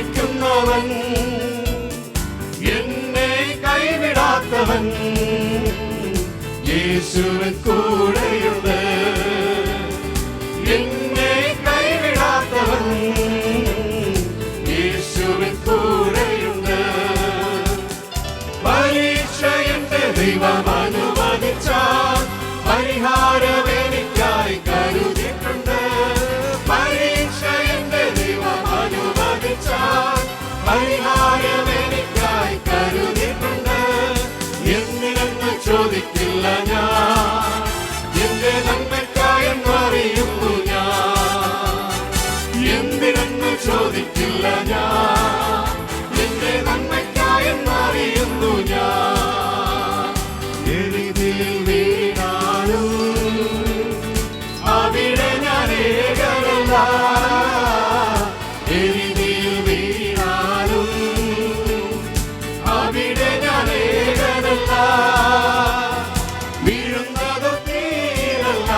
വഹിക്കുന്നവൻ, എന്നെ കൈവിടാത്തവൻ, യേശുവിൻ കൂടെയുണ്ട്. എന്നെ കൈവിടാത്തവൻ, യേശുവിൻ കൂടെയുണ്ട്. പരീക്ഷ എന്റെ ദൈവം അനുവദിച്ചാൽ പരിഹാരം എനിക്കായി കരുതിയിട്ടുണ്ട്. പരീക്ഷ എന്റെ ദൈവം അനുവദിച്ചാൽ പരിഹാരം എനിക്കായി കരുതിയിട്ടുണ്ട്. എന്തിനെന്ന് ചോദിക്കില്ല ഞാൻ, എന്റെ നന്മയ്ക്കായെന്നറിയുന്നു ഞാൻ. എന്തിനെന്ന് ചോദിക്കില്ല ഞാൻ, എന്റെ നന്മയ്ക്കായെന്നറിയുന്നു ഞാൻ. എഴുതിയിൽ വീണാലും അവിടെ ഞാൻ ഏകനല്ല. എഴുതിയിൽ വീണാലും അവിടെ ഞാൻ ഏകനല്ല. വീഴുന്നത് തീരല്ല,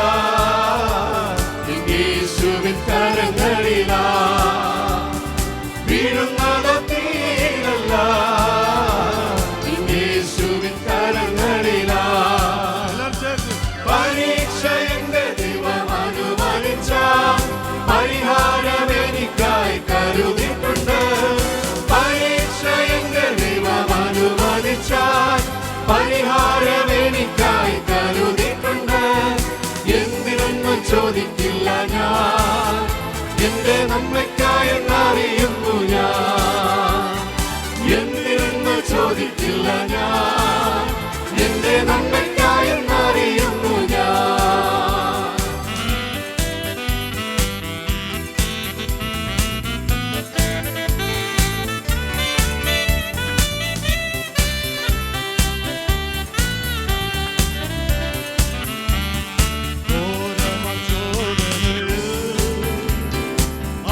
യേശുവിൻ കരങ്ങളിലാ. വീഴുന്നത് തീരല്ല, യേശുവിൻ കരങ്ങളിലാ. പരീക്ഷ എന്റെ ദൈവം അനുവദിച്ചാൽ പരിഹാരം എനിക്കായി കരുതിയിട്ടുണ്ട്. പരീക്ഷ എന്റെ ദൈവം അനുവദിച്ചാൽ പരിഹാരം എനിക്കായി കരുതിയിട്ടുണ്ട്. എന്തിനൊന്നും ചോദിക്കില്ല ഞാൻ, എന്റെ നന്മയ്ക്കായെന്നറിയുന്നു ഞാൻ. എന്തിനൊന്നും ചോദിക്കില്ല ഞാൻ, എന്റെ നന്മയ്ക്കായെന്നറിയുന്നു ഞാൻ.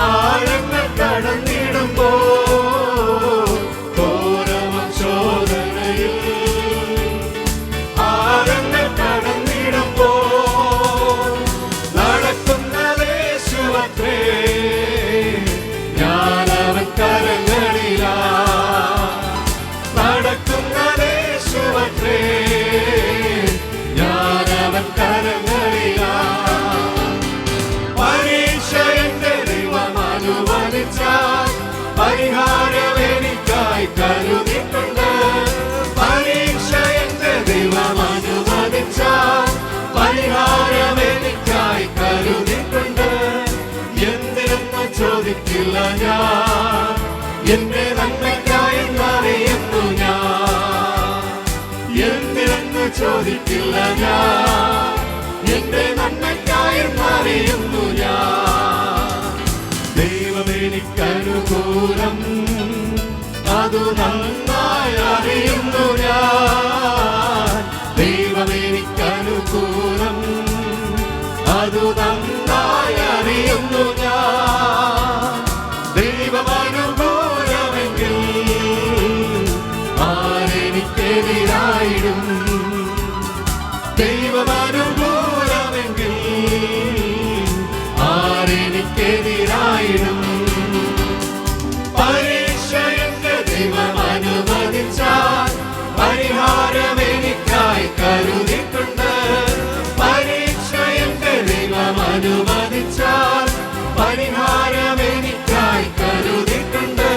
ആഴങ്ങൾ കടന്നിടുമ്പോ ചോദനയിൽ, ആഴങ്ങൾ കടന്നിടുമ്പോ നടക്കുന്നതേശുവത്രേ. ഞാനവൻ കരങ്ങളിലാ. നടക്കുന്നതേശുവത്രേ, ഞാനവൻ കരങ്ങളിലാ. പരീക്ഷ എന്റെ ദൈവം അനുവദിച്ചാൽ പരിഹാരം എനിക്കായി കരുതിയിട്ടുണ്ട്. പരീക്ഷ എന്റെ ദൈവം അനുവദിച്ചാൽ പരിഹാരം എനിക്കായി കരുതിയിട്ടുണ്ട്. എന്തിനെന്ന് ചോദിക്കില്ല ഞാൻ, എന്റെ നന്മയ്ക്കായെന്നറിയുന്നു ഞാൻ. എന്തിനെന്ന് ചോദിക്കില്ല ഞാൻ, എന്റെ നന്മയ്ക്കായെന്നറിയുന്നു ഞാൻ. ദൈവം എനിക്കനുകൂലം, അതു നന്നായി അറിയുന്നു ഞാൻ. ദൈവം എനിക്കനുകൂലം, അതു നന്നായി അറിയുന്നു ഞാൻ. ദൈവം അനുകൂലമെങ്കിൽ ആരെനിക്കെതിരായിടും. ദൈവം അനുകൂലമെങ്കിൽ ആരെനിക്കെതിരായിടും. പരീക്ഷ എന്റെ ദൈവം അനുവദിച്ചാൽ പരിഹാരം എനിക്കായി കരുതിയിട്ടുണ്ട്. പരീക്ഷ എന്റെ ദൈവം അനുവദിച്ചാൽ പരിഹാരം എനിക്കായി കരുതിയിട്ടുണ്ട്.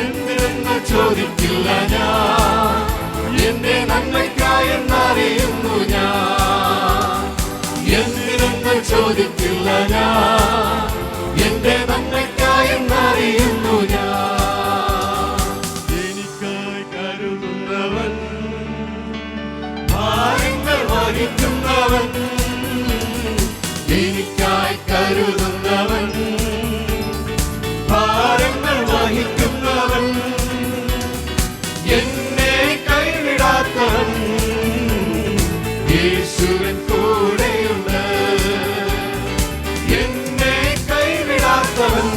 എന്തിനെന്ന് ചോദിക്കില്ല ഞാൻ, എന്റെ നന്മയ്ക്കായെന്നറിയുന്നു ഞാൻ. എന്തിനെന്ന് ചോദിക്കില്ല ഞാൻ, എന്റെ നന്മയ്ക്കായെന്നറിയുന്നു ഞാൻ. എനിക്കായി കരുതുന്നവൻ, ഭാരങ്ങൾ വഹിക്കുന്നവൻ, എനിക്കായി കരുതുന്നവൻ, ഭാരങ്ങൾ വഹിക്കുന്നവൻ, എന്നെ കൈവിടാത്തവൻ, യേശുവിൻ കൂടെയുണ്ട്. എന്നെ കൈവിടാത്തവൻ,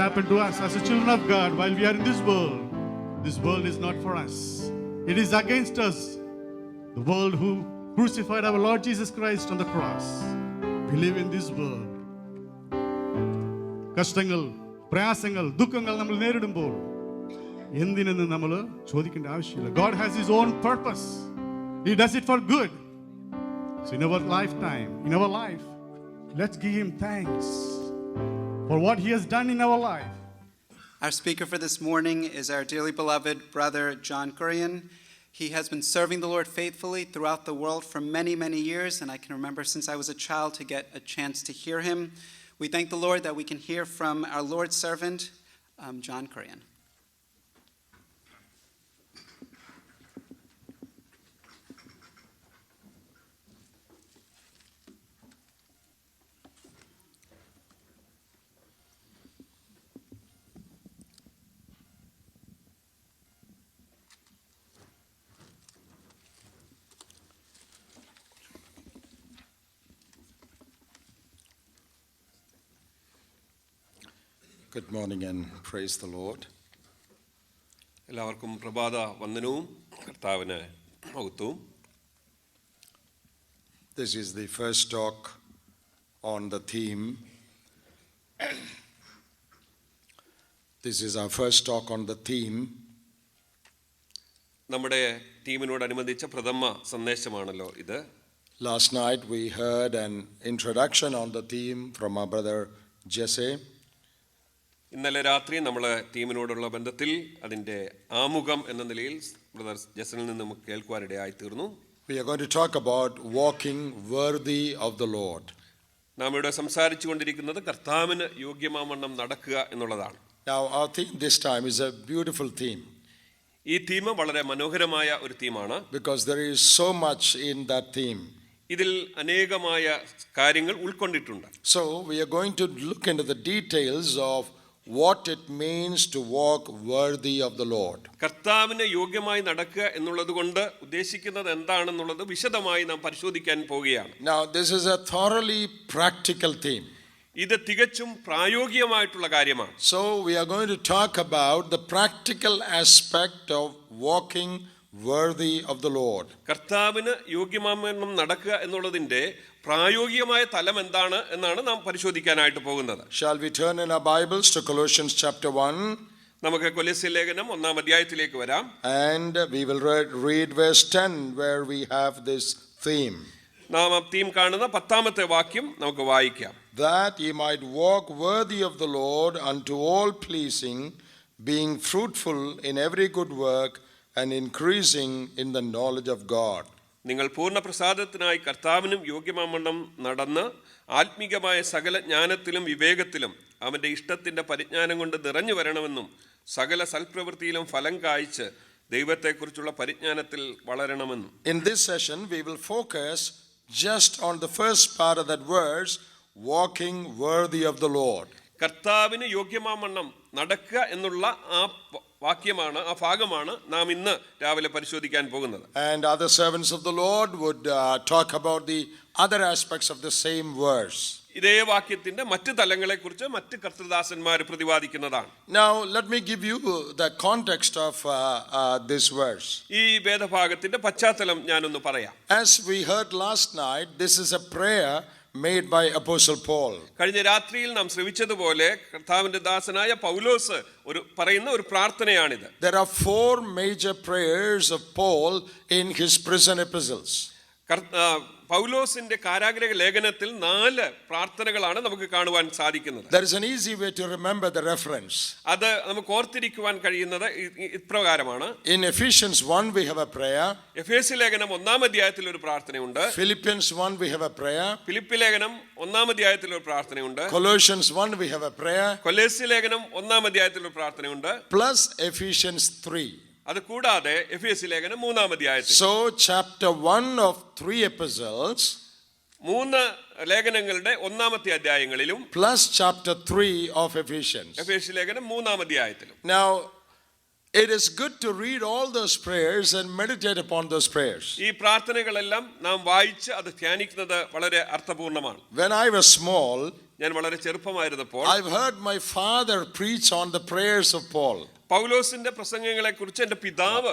happened to us as a children of God while we are in this world. This world is not for us. It is against us. The world who crucified our Lord Jesus Christ on the cross. We live in this world. കഷ്ടങ്ങൾ, പ്രയാസങ്ങൾ, ദുഃഖങ്ങൾ നമ്മൾ നേരിടുമ്പോൾ എന്തിനെന്ന് നമ്മൾ ചോദിക്കേണ്ട ആവശ്യമില്ല. God has His own purpose. He does it for good. So in our lifetime, in our life, let's give Him thanks for what He has done in our life. Our speaker for this morning is our dearly beloved brother John Kurian. He has been serving the Lord faithfully throughout the world for many, many years, and I can remember since I was a child to get a chance to hear him. We thank the Lord that we can hear from our Lord's servant, John Kurian. Good morning and praise the Lord. എല്ലാവർക്കും പ്രഭാത വന്ദനവും കർത്താവിന് മഹത്വവും. This is the first talk on the theme. This is our first talk on the theme. നമ്മുടെ ടീമിനോടനുബന്ധിച്ച പ്രഥമ സന്ദേശമാണല്ലോ ഇത്. Last night we heard an introduction on the theme from our brother Jesse. ഇന്നലെ രാത്രി നമ്മൾ ടീമിനോടുള്ള ബന്ധത്തിൽ അതിൻ്റെ ആമുഖം എന്ന നിലയിൽ ബ്രദർ ജസനിൽ നിന്ന് നമുക്ക് കേൾക്കുവാനിടയായി തീർന്നു. We are going to talk about walking worthy of the Lord. നാം ഇവിടെ സംസാരിച്ചു കൊണ്ടിരിക്കുന്നത് കർത്താവിന് യോഗ്യമാവണ്ണം നടക്കുക എന്നുള്ളതാണ്. Now our theme this time is a beautiful theme. ഈ തീം വളരെ മനോഹരമായ ഒരു തീമാണ്. Because there is so much in that theme. ഇതിൽ അനേകമായ കാര്യങ്ങൾ ഉൾക്കൊണ്ടിട്ടുണ്ട്. So we are going to look into the details of what it means to walk worthy of the Lord. കർത്താവിന് യോഗ്യമായി നടക്കുക എന്നുള്ളത് കൊണ്ട് ഉദ്ദേശിക്കുന്നത് എന്താണെന്നുള്ളത് വിശദമായി നാം പരിശോധിക്കാൻ പോവുകയാണ്. Now this is a thoroughly practical theme. ഇത് തികച്ചും പ്രായോഗികമായിട്ടുള്ള കാര്യമാണ്. So we are going to talk about the practical aspect of walking worthy of the Lord. കർത്താവിന് യോഗ്യമാവണ്ണം നടക്കുക എന്നുള്ളതിന്റെ പ്രായോഗികമായ തലം എന്താണ് എന്നാണ് നാം പരിശോധിക്കാനായിട്ട് പോകുന്നത്. Shall we turn in our Bibles to Colossians chapter 1? നമുക്ക് കൊലോസ്യ ലേഖനം 1-ാം അധ്യായത്തിലേക്ക് വരാം. And we will read verse 10 where we have this theme. നാം ആ തീം കാണുന്ന 10-ാമത്തെ വാക്യം നമുക്ക് വായിക്കാം. That ye might walk worthy of the Lord unto all pleasing, being fruitful in every good work and increasing in the knowledge of God. നിങ്ങൾ പൂർണ്ണ പ്രസാദത്തിനായി കർത്താവിനും യോഗ്യമാവണ്ണം നടന്ന് ആത്മീകമായ സകല ജ്ഞാനത്തിലും വിവേകത്തിലും അവൻ്റെ ഇഷ്ടത്തിൻ്റെ പരിജ്ഞാനം കൊണ്ട് നിറഞ്ഞു വരണമെന്നും സകല സൽപ്രവൃത്തിയിലും ഫലം കായ്ച്ച് ദൈവത്തെക്കുറിച്ചുള്ള പരിജ്ഞാനത്തിൽ വളരണമെന്നും. In this session we will focus just on the first part of that verse, walking worthy of the Lord. കർത്താവിന് യോഗ്യമാവണ്ണം നടക്കുക എന്നുള്ള ആ വാക്യമാണ്, ആ ഭാഗമാണ് നാം ഇന്ന് രാവിലെ പരിശോധിക്കാൻ പോകുന്നത്. And other servants of the Lord would talk about the other aspects of the same verse. ഇതേ വാക്യത്തിന്റെ മറ്റ് തലങ്ങളെക്കുറിച്ച് മറ്റ് കർത്തൃദാസന്മാർ പ്രതിപാദിക്കുന്നതാണ്. Now let me give you the context of this verse. ഈ വേദഭാഗത്തിന്റെ പശ്ചാത്തലം ഞാനൊന്ന് പറയാം. As we heard last night, this is a prayer made by Apostle Paul. കഴിഞ്ഞ രാത്രിയിൽ നാം ശ്രവിച്ചതുപോലെ കർത്താവിന്റെ ദാസനായ പൗലോസ് പറയുന്ന ഒരു പ്രാർത്ഥനയാണിത്. There are 4 major prayers of Paul in his prison epistles. പൗലോസിന്റെ കാരാഗ്രഹ ലേഖനത്തിൽ 4 പ്രാർത്ഥനകളാണ് നമുക്ക് കാണുവാൻ സാധിക്കുന്നത്. There is an easy way to remember the reference. അത് നമുക്ക് ഓർത്തിരിക്കുവാൻ കഴിയുന്നത് ഇപ്രകാരമാണ്. In Ephesians 1 we have a prayer. എഫേസ്യ ലേഖനം 1-ാം അധ്യായത്തിൽ ഒരു പ്രാർത്ഥനയുണ്ട്. Philippians 1 we have a prayer. Philippi ലേഖനം 1-ാം അധ്യായത്തിൽ ഒരു പ്രാർത്ഥനയുണ്ട്. Colossians 1 we have a prayer. കൊലോസ്യ ലേഖനം 1-ാം അധ്യായത്തിൽ ഒരു പ്രാർത്ഥനയുണ്ട്. Plus Ephesians 3. അത് കൂടാതെ എഫേസ്യ ലേഖനം 3-ാം അധ്യായത്തിൽ. So chapter 1 of 3 epistles, 3 ലേഖനങ്ങളുടെ 1-ാമത്തെ അധ്യായങ്ങളിലും plus chapter 3 of Ephesians. എഫേസ്യ ലേഖനം 3-ാം അധ്യായത്തിലും. Now it is good to read all those prayers and meditate upon those prayers. ഈ പ്രാർത്ഥനകളെല്ലാം നാം വായിച്ച് അത് ധ്യാനിക്കുന്നത് വളരെ അർത്ഥപൂർണ്ണമാണ്. When I was small, ഞാൻ വളരെ ചെറുപ്പമായിരുന്നപ്പോൾ I've heard my father preach on the prayers of Paul. പൗലോസിന്റെ പ്രസംഗങ്ങളെ കുറിച്ച് എന്റെ പിതാവ്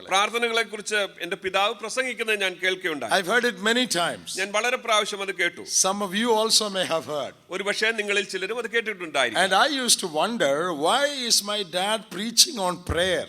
പ്രാർത്ഥനകളെ കുറിച്ച് എന്റെ പിതാവ് പ്രസംഗിക്കുന്നത് ഞാൻ കേൾക്കുകയുണ്ടായി. I've heard it many times. ഞാൻ വളരെ പ്രാവശ്യം അത് കേട്ടു. Some of you also may have heard. ഒരു പക്ഷേ നിങ്ങളിൽ ചിലരും അത് കേട്ടിട്ടുണ്ടായിരിക്കും. And I used to wonder, why is my dad preaching on prayer,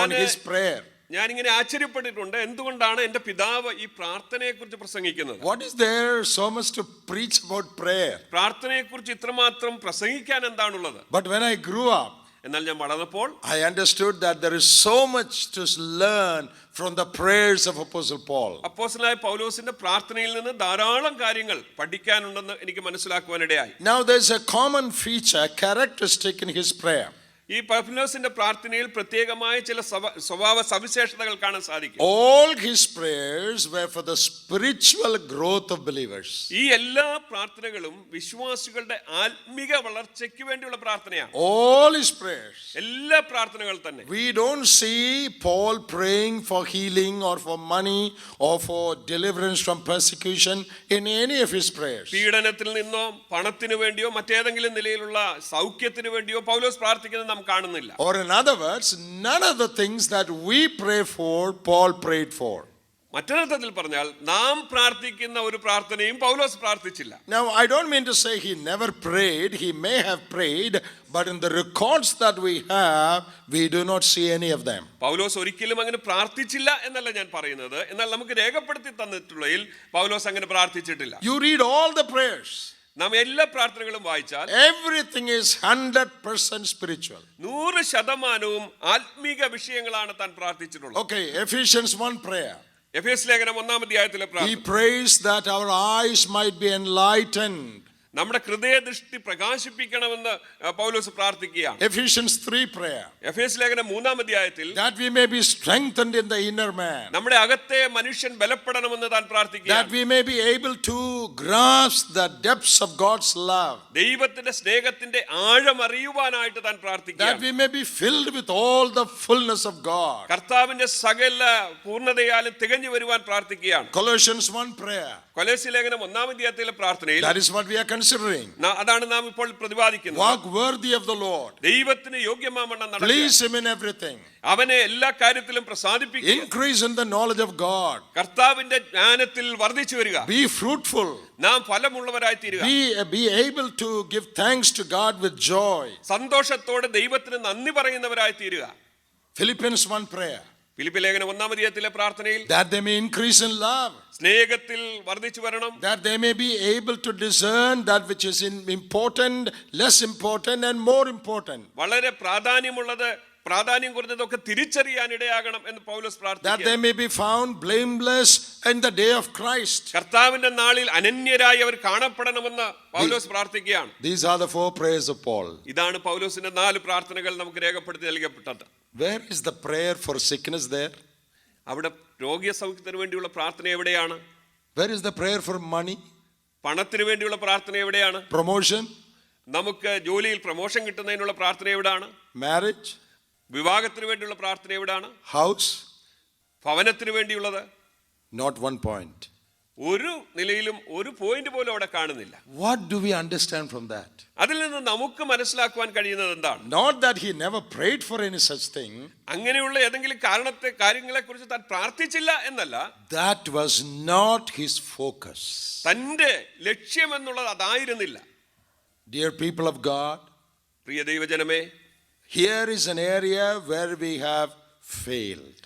on his prayer? ഞാനിങ്ങനെ ആശ്ചര്യപ്പെട്ടിട്ടുണ്ട്, എന്തുകൊണ്ടാണ് എന്റെ പിതാവ് ഈ പ്രാർത്ഥനയെ കുറിച്ച് പ്രസംഗിക്കുന്നത്? What is there so much to preach about prayer? പ്രാർത്ഥനയെ കുറിച്ച് ഇത്രമാത്രം പ്രസംഗിക്കാൻ എന്താണുള്ളത്? But when I grew up, എന്നാൽ ഞാൻ വളർന്നപ്പോൾ I understood that there is so much to learn from the prayers of Apostle Paul. അപ്പോസ്തലനായ പൗലോസിന്റെ പ്രാർത്ഥനയിൽ നിന്ന് ധാരാളം കാര്യങ്ങൾ പഠിക്കാനുണ്ടെന്ന് എനിക്ക് മനസ്സിലാക്കുവാനിടയായി. Now there's a common feature, characteristic in his prayer. ഈ പൗലോസിന്റെ പ്രാർത്ഥനയിൽ പ്രത്യേകമായ ചില സ്വഭാവ സവിശേഷതകൾ കാണാൻ സാധിക്കും. All his prayers were for the spiritual growth of believers. ഈ എല്ലാ പ്രാർത്ഥനകളും വിശ്വാസികളുടെ ആത്മീക വളർച്ചയ്ക്ക് വേണ്ടിയുള്ള പ്രാർത്ഥനയാണ്. All his prayers. എല്ലാ പ്രാർത്ഥനകൾ തന്നെ. We don't see Paul praying for healing or for money or for deliverance from persecution in any of his prayers. പീഡനത്തിൽ നിന്നോ പണത്തിനു വേണ്ടിയോ മറ്റേതെങ്കിലും നിലയിലുള്ള സൗഖ്യത്തിനു വേണ്ടിയോ പൗലോസ് പ്രാർത്ഥിക്കുന്നത് നാം കാണുന്നില്ല. Or in other words, none of the things that we pray for, Paul prayed for. മറ്റൊരർത്ഥത്തിൽ പറഞ്ഞാൽ നാം പ്രാർത്ഥിക്കുന്ന ഒരു പ്രാർത്ഥനയും പൗലോസ് പ്രാർത്ഥിച്ചില്ല. Now I don't mean to say he never prayed. He may have prayed, but in the records that we have, we do not see any of them. പൗലോസ് ഒരിക്കലും അങ്ങനെ പ്രാർത്ഥിച്ചില്ല എന്നല്ല ഞാൻ പറയുന്നത്. എന്നാൽ നമുക്ക് രേഖപ്പെടുത്തി തന്നിട്ടുള്ളതിൽ പൗലോസ് അങ്ങനെ പ്രാർത്ഥിച്ചിട്ടില്ല. You read all the prayers. നാം എല്ലാ പ്രാർത്ഥനകളും വായിച്ചാൽ Everything is 100% spiritual. 100% ആത്മീക വിഷയങ്ങളാണ് താൻ പ്രാർത്ഥിച്ചിട്ടുള്ളത്. Okay, Ephesians 1 prayer. എഫേസ്യ ലേഖനം 1-ാം അധ്യായത്തിലെ He പ്രാർത്ഥന. prays that our eyes might be enlightened. നമ്മുടെ ഹൃദയദൃഷ്ടി പ്രകാശിപ്പിക്കണമെന്ന് പൗലോസ് പ്രാർത്ഥിക്കുകയാണ്. Ephesians 3 prayer. എഫേസ്യ ലേഖനം 3-ാം അധ്യായത്തിൽ That we may be strengthened in the inner man. നമ്മുടെ അകത്തെ മനുഷ്യൻ ബലപ്പെടണമെന്ന് താൻ That പ്രാർത്ഥിക്കുകയാണ്. we may be able to grasp the depths of God's love. ദൈവത്തിന്റെ സ്നേഹത്തിന്റെ ആഴം അറിയുവാനായിട്ട് താൻ That പ്രാർത്ഥിക്കുകയാണ്. we may be filled with all the fullness of God. കർത്താവിന്റെ സകല പൂർണ്ണതയാലും തികഞ്ഞു വരുവാൻ പ്രാർത്ഥിക്കുകയാണ്. Colossians 1 prayer. കൊലോസ്യ ലേഖനം 1-ാം അധ്യായത്തിലെ പ്രാർത്ഥനയിൽ That is what we are considering. അതാണ് നാം ഇപ്പോൾ പ്രതിപാദിക്കുന്നത്. Walk worthy of the Lord. ദൈവത്തിന് യോഗ്യമാവണ്ണം നടക്കുക. Please him in everything. അവനെ എല്ലാ കാര്യത്തിലും പ്രസാദിപ്പിക്കുക. Increase in the knowledge of God. കർത്താവിന്റെ ജ്ഞാനത്തിൽ വർദ്ധിച്ചു വരിക. Be fruitful. നാം ഫലമുള്ളവരായി തീരുക. Be able to give thanks to God with joy. സന്തോഷത്തോടെ ദൈവത്തിന് നന്ദി പറയുന്നവരായി തീരുക. Philippians 1 prayer. ഫിലിപ്പി ലേഖനം 1-ാം അധ്യായത്തിലെ പ്രാർത്ഥനയിൽ That they may increase in love. സ്നേഹത്തിൽ വർദ്ധിച്ചു വരണം. That they may be able to discern that which is important, less important and more important. വളരെ പ്രാധാന്യം കുറഞ്ഞതൊക്കെ തിരിച്ചറിയാൻ ഇടയാകണം എന്ന് പൗലോസ് That പ്രാർത്ഥിക്കുന്നു. they may be found blameless in the day of Christ. കർത്താവിന്റെ നാളിൽ അനന്യരായി അവർ കാണപ്പെടണമെന്ന് പൗലോസ് പ്രാർത്ഥിക്കുകയാണ്. These are the 4 prayers of Paul. ഇതാണ് പൗലോസിന്റെ 4 പ്രാർത്ഥനകൾ നമുക്ക് രേഖപ്പെടുത്തി നൽകപ്പെട്ടത്. Where is the prayer for sickness there? അവിടെ രോഗസൗഖ്യത്തിന് വേണ്ടിയുള്ള പ്രാർത്ഥന എവിടെയാണ്? Where is the prayer for money? പണത്തിന് വേണ്ടിയുള്ള പ്രാർത്ഥന എവിടെയാണ്? Promotion? നമുക്ക് ജോലിയിൽ പ്രൊമോഷൻ കിട്ടുന്നതിനുള്ള പ്രാർത്ഥന എവിടെയാണ്? Marriage? വിവാഹത്തിന് വേണ്ടിയുള്ള പ്രാർത്ഥന എവിടെയാണ്? House? ഭവനത്തിന് വേണ്ടിയുള്ളത്? Not one point. ഒരു നിലയിലും ഒരു പോയിന്റ് പോലും അവിടെ കാണുന്നില്ല. What do we understand from that? അതിൽ നിന്ന് നമുക്ക് മനസ്സിലാക്കുവാൻ കഴിയുന്നത് എന്താണ്? Not that he never prayed for any such thing. അങ്ങനെയുള്ള ഏതെങ്കിലും കാര്യങ്ങളെ കുറിച്ച് താൻ പ്രാർത്ഥിച്ചില്ല എന്നല്ല. That was not his focus. തന്റെ ലക്ഷ്യം എന്നുള്ളത് അതായിരുന്നില്ല. Dear people of God, പ്രിയ ദൈവജനമേ, here is an area where we have failed.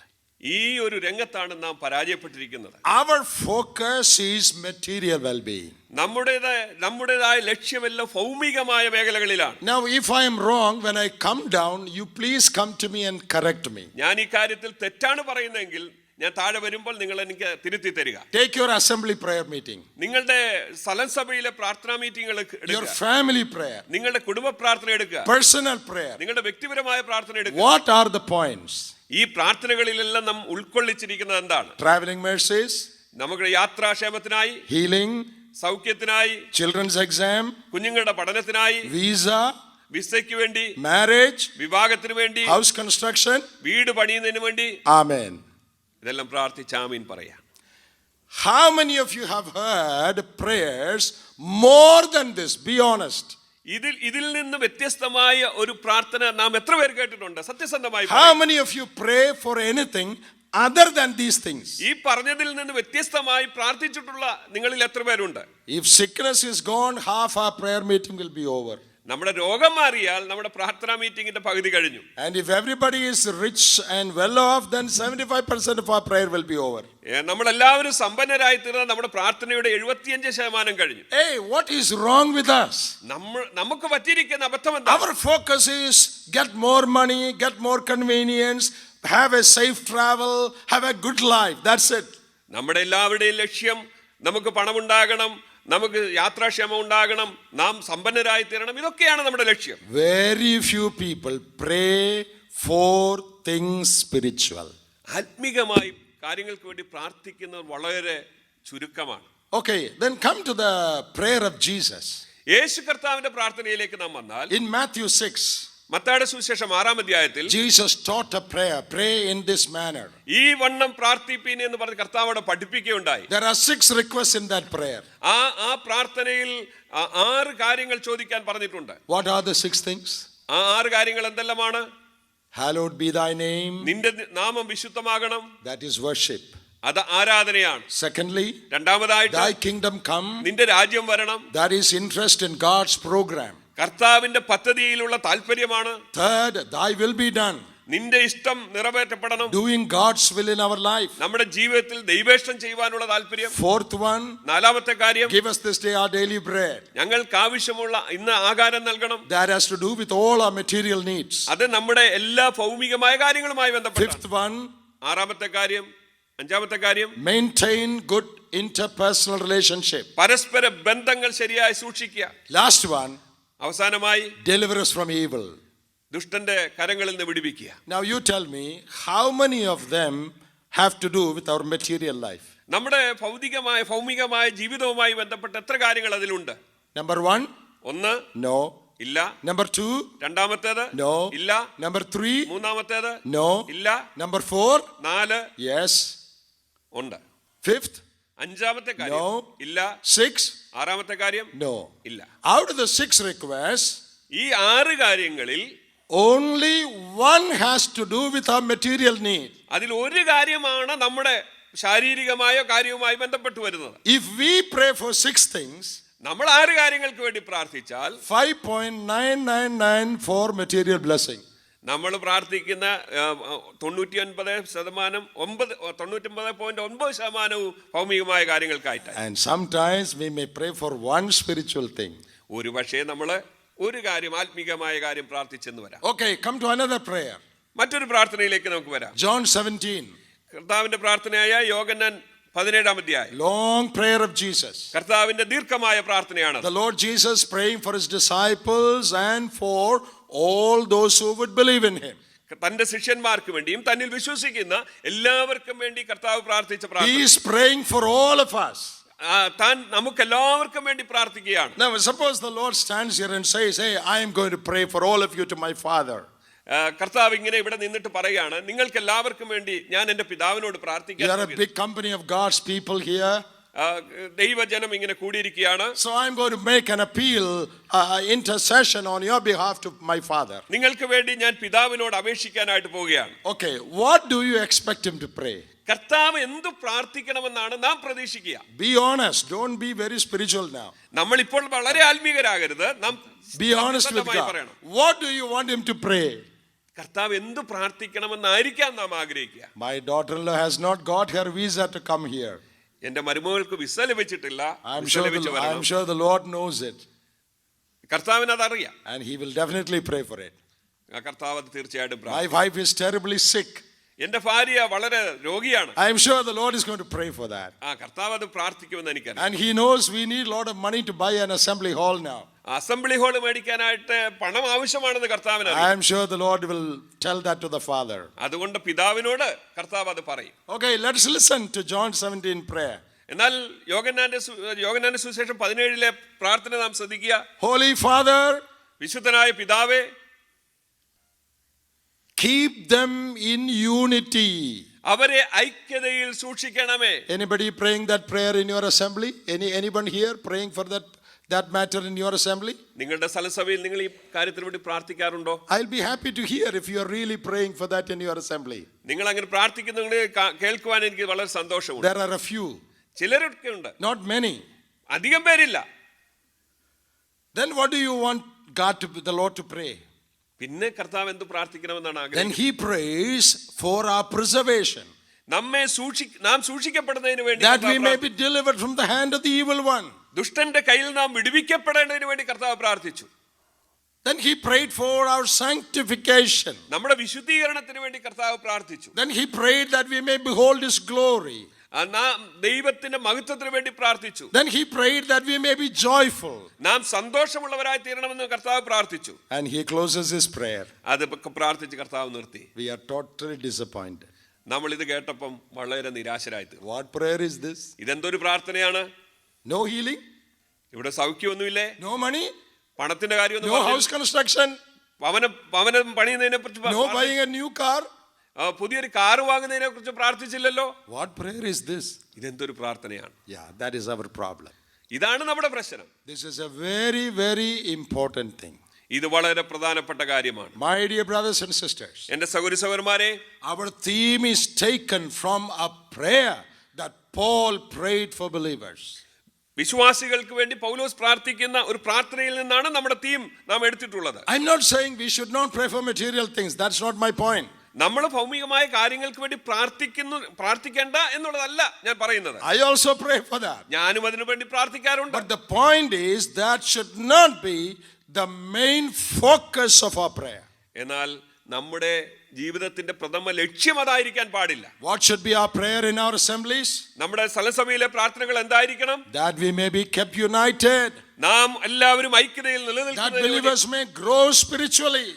ഈ ഒരു രംഗത്താണ് നാം പരാജയപ്പെട്ടിരിക്കുന്നത്. Our focus is material well-being. നമ്മുടേതായ ലക്ഷ്യമെല്ലാം ഭൗമികമായ മേഖലകളിലാണ്. Now if I am wrong, when I come down, you please come to me and correct me. ഞാൻ ഈ കാര്യത്തിൽ തെറ്റാണ് പറയുന്നതെങ്കിൽ ഞാൻ താഴെ വരുമ്പോൾ നിങ്ങൾ എനിക്ക് തിരുത്തി തരിക. Take your assembly prayer meeting. നിങ്ങളുടെ സ്ഥലം സഭയിലെ പ്രാർത്ഥനാ മീറ്റിംഗുകൾ Your എടുക്കുക. family prayer. നിങ്ങളുടെ കുടുംബ പ്രാർത്ഥന എടുക്കുക. Personal prayer. നിങ്ങളുടെ വ്യക്തിപരമായ പ്രാർത്ഥന എടുക്കുക. What are the points? ഈ പ്രാർത്ഥനകളിലെല്ലാം നാം ഉൾക്കൊള്ളിച്ചിരിക്കുന്നത് എന്താണ്? Traveling mercies. നമ്മുടെ യാത്രാക്ഷേമത്തിനായി, Healing. സൗഖ്യത്തിനായി, Children's exam. കുഞ്ഞുങ്ങളുടെ പഠനത്തിനായി, Visa. വിസയ്ക്ക് വേണ്ടി, Marriage. വിവാഹത്തിന് വേണ്ടി, House construction. വീട് പണിയുന്നതിന് വേണ്ടി. Amen. ഇതെല്ലാം പ്രാർത്ഥിച്ച് ആമീൻ പറയാം. How many of you have heard prayers more than this? Be honest. ഇതിൽ നിന്ന് വ്യത്യസ്തമായ ഒരു പ്രാർത്ഥന നാം എത്ര പേർ കേട്ടിട്ടുണ്ട്? സത്യസന്ധമായി How many of you pray for anything other than these things? ഈ പറഞ്ഞതിൽ നിന്ന് വ്യത്യസ്തമായി പ്രാർത്ഥിച്ചിട്ടുള്ള നിങ്ങളിൽ എത്ര പേരുണ്ട്? If sickness is gone, half our prayer meeting will be over. നമ്മുടെ രോഗം മാറിയാൽ നമ്മുടെ പ്രാർത്ഥനാ മീറ്റിംഗിന്റെ പകുതി കഴിഞ്ഞു. And if everybody is rich and well off, then 75% of our prayer will be over. നമ്മളെല്ലാവരും സമ്പന്നരായി തീർന്നാൽ നമ്മുടെ പ്രാർത്ഥനയുടെ 75% കഴിഞ്ഞു. Hey, what is wrong with us? നമുക്ക് പറ്റിയിരിക്കുന്ന അബദ്ധം എന്താ? Our focus is get more money, get more convenience, have a safe travel, have a good life. That's it. നമ്മുടെ എല്ലാവരുടെയും ലക്ഷ്യം നമുക്ക് പണമുണ്ടാകണം, നമുക്ക് യാത്രാക്ഷമ ഉണ്ടാകണം, നാം സമ്പന്നരായി തീരണം, ഇതൊക്കെയാണ് നമ്മുടെ ലക്ഷ്യം. Very few people pray for things spiritual. ആത്മീകമായി കാര്യങ്ങൾക്ക് വേണ്ടി പ്രാർത്ഥിക്കുന്നത് വളരെ ചുരുക്കമാണ്. Okay, then come to the prayer of Jesus. യേശു കർത്താവിന്റെ പ്രാർത്ഥനയിലേക്ക് നാം വന്നാൽ, In Matthew 6, മത്തായിയുടെ സുവിശേഷം 6-ാം അധ്യായത്തിൽ Jesus taught a prayer. Pray in this manner. ഈ വണ്ണം പ്രാർത്ഥിപ്പീൻ എന്ന് പറഞ്ഞ് കർത്താവോട് പഠിപ്പിക്കുകയുണ്ടായി. There are 6 requests in that prayer. ആ പ്രാർത്ഥനയിൽ 6 കാര്യങ്ങൾ ചോദിക്കാൻ പറഞ്ഞിട്ടുണ്ട്. What are the 6 things? ആ 6 കാര്യങ്ങൾ എന്തെല്ലാമാണ്? Hallowed be thy name. നിന്റെ നാമം വിശുദ്ധമാകണം. That is worship. അത് ആരാധനയാണ്. Secondly, രണ്ടാമതായിട്ട് thy kingdom come. നിന്റെ രാജ്യം വരണം. That is interest in God's program. കർത്താവിന്റെ പദ്ധതിയിലുള്ള താല്പര്യമാണ്. Third, thy will be done. നിന്റെ ഇഷ്ടം നിറവേറ്റപ്പെടണം. Doing God's will in our life. നമ്മുടെ ജീവിതത്തിൽ ദൈവേഷ്ടം ചെയ്യുവാനുള്ള താല്പര്യം. Fourth one, 4-ാമത്തെ കാര്യം, give us this day our daily bread. ഞങ്ങൾക്ക് ആവശ്യമുള്ള ഇന്ന് ആഹാരം നൽകണം. That has to do with all our material needs. അത് നമ്മുടെ എല്ലാ ഭൗമികമായ കാര്യങ്ങളുമായി ബന്ധപ്പെട്ട. Fifth one, 6-ാമത്തെ കാര്യം. 5-ാമത്തെ കാര്യം, maintain good interpersonal relationship. പരസ്പര ബന്ധങ്ങൾ ശരിയായി സൂക്ഷിക്കുക. Last one, അവസാനമായി, deliver us from evil. ദുഷ്ടന്റെ കരങ്ങളിൽ നിന്ന് വിടുവിക്കുക. Now you tell me, how many of them have to do with our material life? നമ്മുടെ ഭൗമികമായ ജീവിതവുമായി ബന്ധപ്പെട്ട എത്ര കാര്യങ്ങൾ അതിലുണ്ട്? Number 1, 1, no. ഇല്ല. Number 2, രണ്ടാമത്തേത്, no. ഇല്ല. Number 3, മൂന്നാമത്തേത്, no. ഇല്ല. Number 4, 4, yes. ഉണ്ട്. Fifth, 5-ാമത്തെ കാര്യം, no. ഇല്ല. 6, 6-ാമത്തെ കാര്യം, no. ഇല്ല. Out of the 6 requests, ഈ 6 കാര്യങ്ങളിൽ only one has to do with our material need. അതിൽ ഒരു കാര്യമാണ് നമ്മുടെ ശാരീരികമായ കാര്യവുമായി ബന്ധപ്പെട്ട് വരുന്നത്. If we pray for 6 things, നമ്മൾ 6 കാര്യങ്ങൾക്ക് വേണ്ടി പ്രാർത്ഥിച്ചാൽ 5.999 for material blessing. നമ്മൾ പ്രാർത്ഥിക്കുന്ന 99.9% ഭൗമികമായ കാര്യങ്ങൾക്കായിട്ടാണ്. And sometimes we may pray for one spiritual thing. ഒരു പക്ഷേ നമ്മൾ ഒരു കാര്യം, ആത്മീകമായ കാര്യം പ്രാർത്ഥിച്ചെന്ന് വരാം. Okay, come to another prayer. മറ്റൊരു പ്രാർത്ഥനയിലേക്ക് നമുക്ക് വരാം. John 17. കർത്താവിന്റെ പ്രാർത്ഥനയായ യോഹന്നാൻ 17-ാം അധ്യായം. Long prayer of Jesus. കർത്താവിന്റെ ദീർഘമായ പ്രാർത്ഥനയാണ്. The Lord Jesus praying for his disciples and for all those who would believe in him. തന്റെ ശിഷ്യന്മാർക്ക് വേണ്ടിയും തന്നിൽ വിശ്വസിക്കുന്ന എല്ലാവർക്കും വേണ്ടി കർത്താവ് പ്രാർത്ഥിച്ച He പ്രാർത്ഥന. is praying for all of us. താൻ നമുക്ക് എല്ലാവർക്കും വേണ്ടി പ്രാർത്ഥിക്കുകയാണ്. Now suppose the Lord stands here and says, hey, I am going to pray for all of you to my Father. കർത്താവ് ഇങ്ങനെ ഇവിടെ നിന്നിട്ട് പറയുകയാണ്, നിങ്ങൾക്ക് എല്ലാവർക്കും വേണ്ടി ഞാൻ എൻ്റെ പിതാവിനോട് You are a പ്രാർത്ഥിക്കാൻ. big company of God's people here. ദൈവജനം ഇങ്ങനെ കൂടിയിരിക്കുകയാണ്. So I'm going to make an appeal, intercession on your behalf to my Father. നിങ്ങൾക്ക് വേണ്ടി ഞാൻ പിതാവിനോട് അപേക്ഷിക്കാനായിട്ട് പോവുകയാണ്. Okay, what do you expect him to pray? കർത്താവ് എന്തു പ്രാർത്ഥിക്കണമെന്നാണ് നാം പ്രതീക്ഷിക്കുക? Be honest, don't be very spiritual now. നമ്മൾ ഇപ്പോൾ വളരെ ആത്മീകരാകരുത്. നാം Be honest with God. പറയണം. What do you want him to pray? കർത്താവ് എന്തു പ്രാർത്ഥിക്കണമെന്നായിരിക്കാം നാം ആഗ്രഹിക്കുക. My daughter-in-law has not got her visa to come here. എന്റെ മരുമകൾക്ക് വിസ ലഭിച്ചിട്ടില്ല. I'm sure the Lord knows it. കർത്താവിന് അതറിയാം. And he will definitely pray for it. കർത്താവ് അത് തീർച്ചയായിട്ടും My wife is terribly sick. എന്റെ ഭാര്യ വളരെ രോഗിയാണ്. I am sure the Lord is going to pray for that. കർത്താവ് അത് പ്രാർത്ഥിക്കുമെന്ന് എനിക്കറിയാം. And he knows we need a lot of money to buy an assembly hall now. Assembly hall മേടിക്കാനായിട്ട് പണം ആവശ്യമാണെന്ന് കർത്താവിന് I അറിയാം. am sure the Lord will tell that to the Father. അതുകൊണ്ട് പിതാവിനോട് കർത്താവ് അത് പറയും. Okay, let's listen to John 17 prayer. എന്നാൽ യോഹന്നാന്റെ സുവിശേഷം 17-ലെ പ്രാർത്ഥന നാം ശ്രദ്ധിക്കുക. Holy Father, വിശുദ്ധനായ പിതാവേ, keep them in unity. അവരെ ഐക്യതയിൽ സൂക്ഷിക്കണമേ. Anybody praying that prayer in your assembly? Anyone here praying for that matter in your assembly? നിങ്ങളുടെ സ്ഥലസഭയിൽ നിങ്ങൾ ഈ കാര്യത്തിന് വേണ്ടി പ്രാർത്ഥിക്കാറുണ്ടോ? I'll be happy to hear if you are really praying for that in your assembly. നിങ്ങൾ അങ്ങനെ പ്രാർത്ഥിക്കുന്നത് കേൾക്കുവാൻ എനിക്ക് വളരെ സന്തോഷമുണ്ട്. There are a few. ചിലരൊക്കെ ഉണ്ട്, Not many. അധികം പേരില്ല. Then what do you want the Lord to pray? പിന്നെ കർത്താവ് എന്ത് പ്രാർത്ഥിക്കണമെന്നാണ് Then ആഗ്രഹിക്കുന്നത്? he prays for our preservation, നാം സൂക്ഷിക്കപ്പെടുന്നതിന് വേണ്ടി that we കർത്താവ് may be delivered from the hand of the evil one. ദുഷ്ടന്റെ കയ്യിൽ നാം വിടുവിക്കപ്പെടേണ്ടതിന് വേണ്ടി കർത്താവ് പ്രാർത്ഥിച്ചു. Then he prayed for our sanctification. നമ്മുടെ വിശുദ്ധീകരണത്തിന് വേണ്ടി കർത്താവ് പ്രാർത്ഥിച്ചു. Then he prayed that we may behold his glory. നാം ദൈവത്തിന്റെ മഹത്വത്തിന് വേണ്ടി പ്രാർത്ഥിച്ചു. Then he prayed that we may be joyful. നാം സന്തോഷമുള്ളവരായി തീരണമെന്ന് കർത്താവ് പ്രാർത്ഥിച്ചു. And he closes his prayer. അത് പ്രാർത്ഥിച്ച് കർത്താവ് നിർത്തി. We are totally disappointed. നമ്മൾ ഇത് കേട്ടപ്പം വളരെ നിരാശരായി തീർന്നു. What prayer is this? ഇതെന്തൊരു പ്രാർത്ഥനയാണ്? No healing? ഇവിടെ സൗഖ്യമൊന്നുമില്ലേ? No money? പണത്തിന്റെ കാര്യമൊന്നും No പറഞ്ഞില്ല. house construction? ഭവനം പണിയുന്നതിനെ പറ്റി No buying a new car? പുതിയൊരു കാറ് വാങ്ങുന്നതിനെ കുറിച്ച് പ്രാർത്ഥിച്ചില്ലല്ലോ. What prayer is this? ഇതെന്തൊരു പ്രാർത്ഥനയാണ്? Yeah, that is our problem. ഇതാണ് നമ്മുടെ പ്രശ്നം. This is a very, very important thing. ഇത് വളരെ പ്രധാനപ്പെട്ട കാര്യമാണ്. My dear brothers and sisters, എന്റെ സഹോദരന്മാരെ, our theme is taken from a prayer that Paul prayed for believers. വിശ്വാസികൾക്ക് വേണ്ടി പൗലോസ് പ്രാർത്ഥിക്കുന്ന ഒരു പ്രാർത്ഥനയിൽ നിന്നാണ് നമ്മുടെ തീം നാം എടുത്തിട്ടുള്ളത്. I'm not saying we should not pray for material things. That's not my point. നമ്മൾ ഭൗമികമായ കാര്യങ്ങൾക്ക് വേണ്ടി പ്രാർത്ഥിക്കേണ്ട എന്നുള്ളതല്ല ഞാൻ പറയുന്നത്. I also pray for that. ഞാനും അതിനു വേണ്ടി പ്രാർത്ഥിക്കാറുണ്ട്. But the point is that should not be the main focus of our prayer. എന്നാൽ നമ്മുടെ ജീവിതത്തിന്റെ പ്രഥമ ലക്ഷ്യം അതായിരിക്കാൻ പാടില്ല. What should be our prayer in our assemblies? നമ്മുടെ സ്ഥലസഭയിലെ പ്രാർത്ഥനകൾ എന്തായിരിക്കണം? That we may be kept united. നാം എല്ലാവരും ഐക്യതയിൽ That നിലനിൽക്കുന്നതിന് believers may grow spiritually.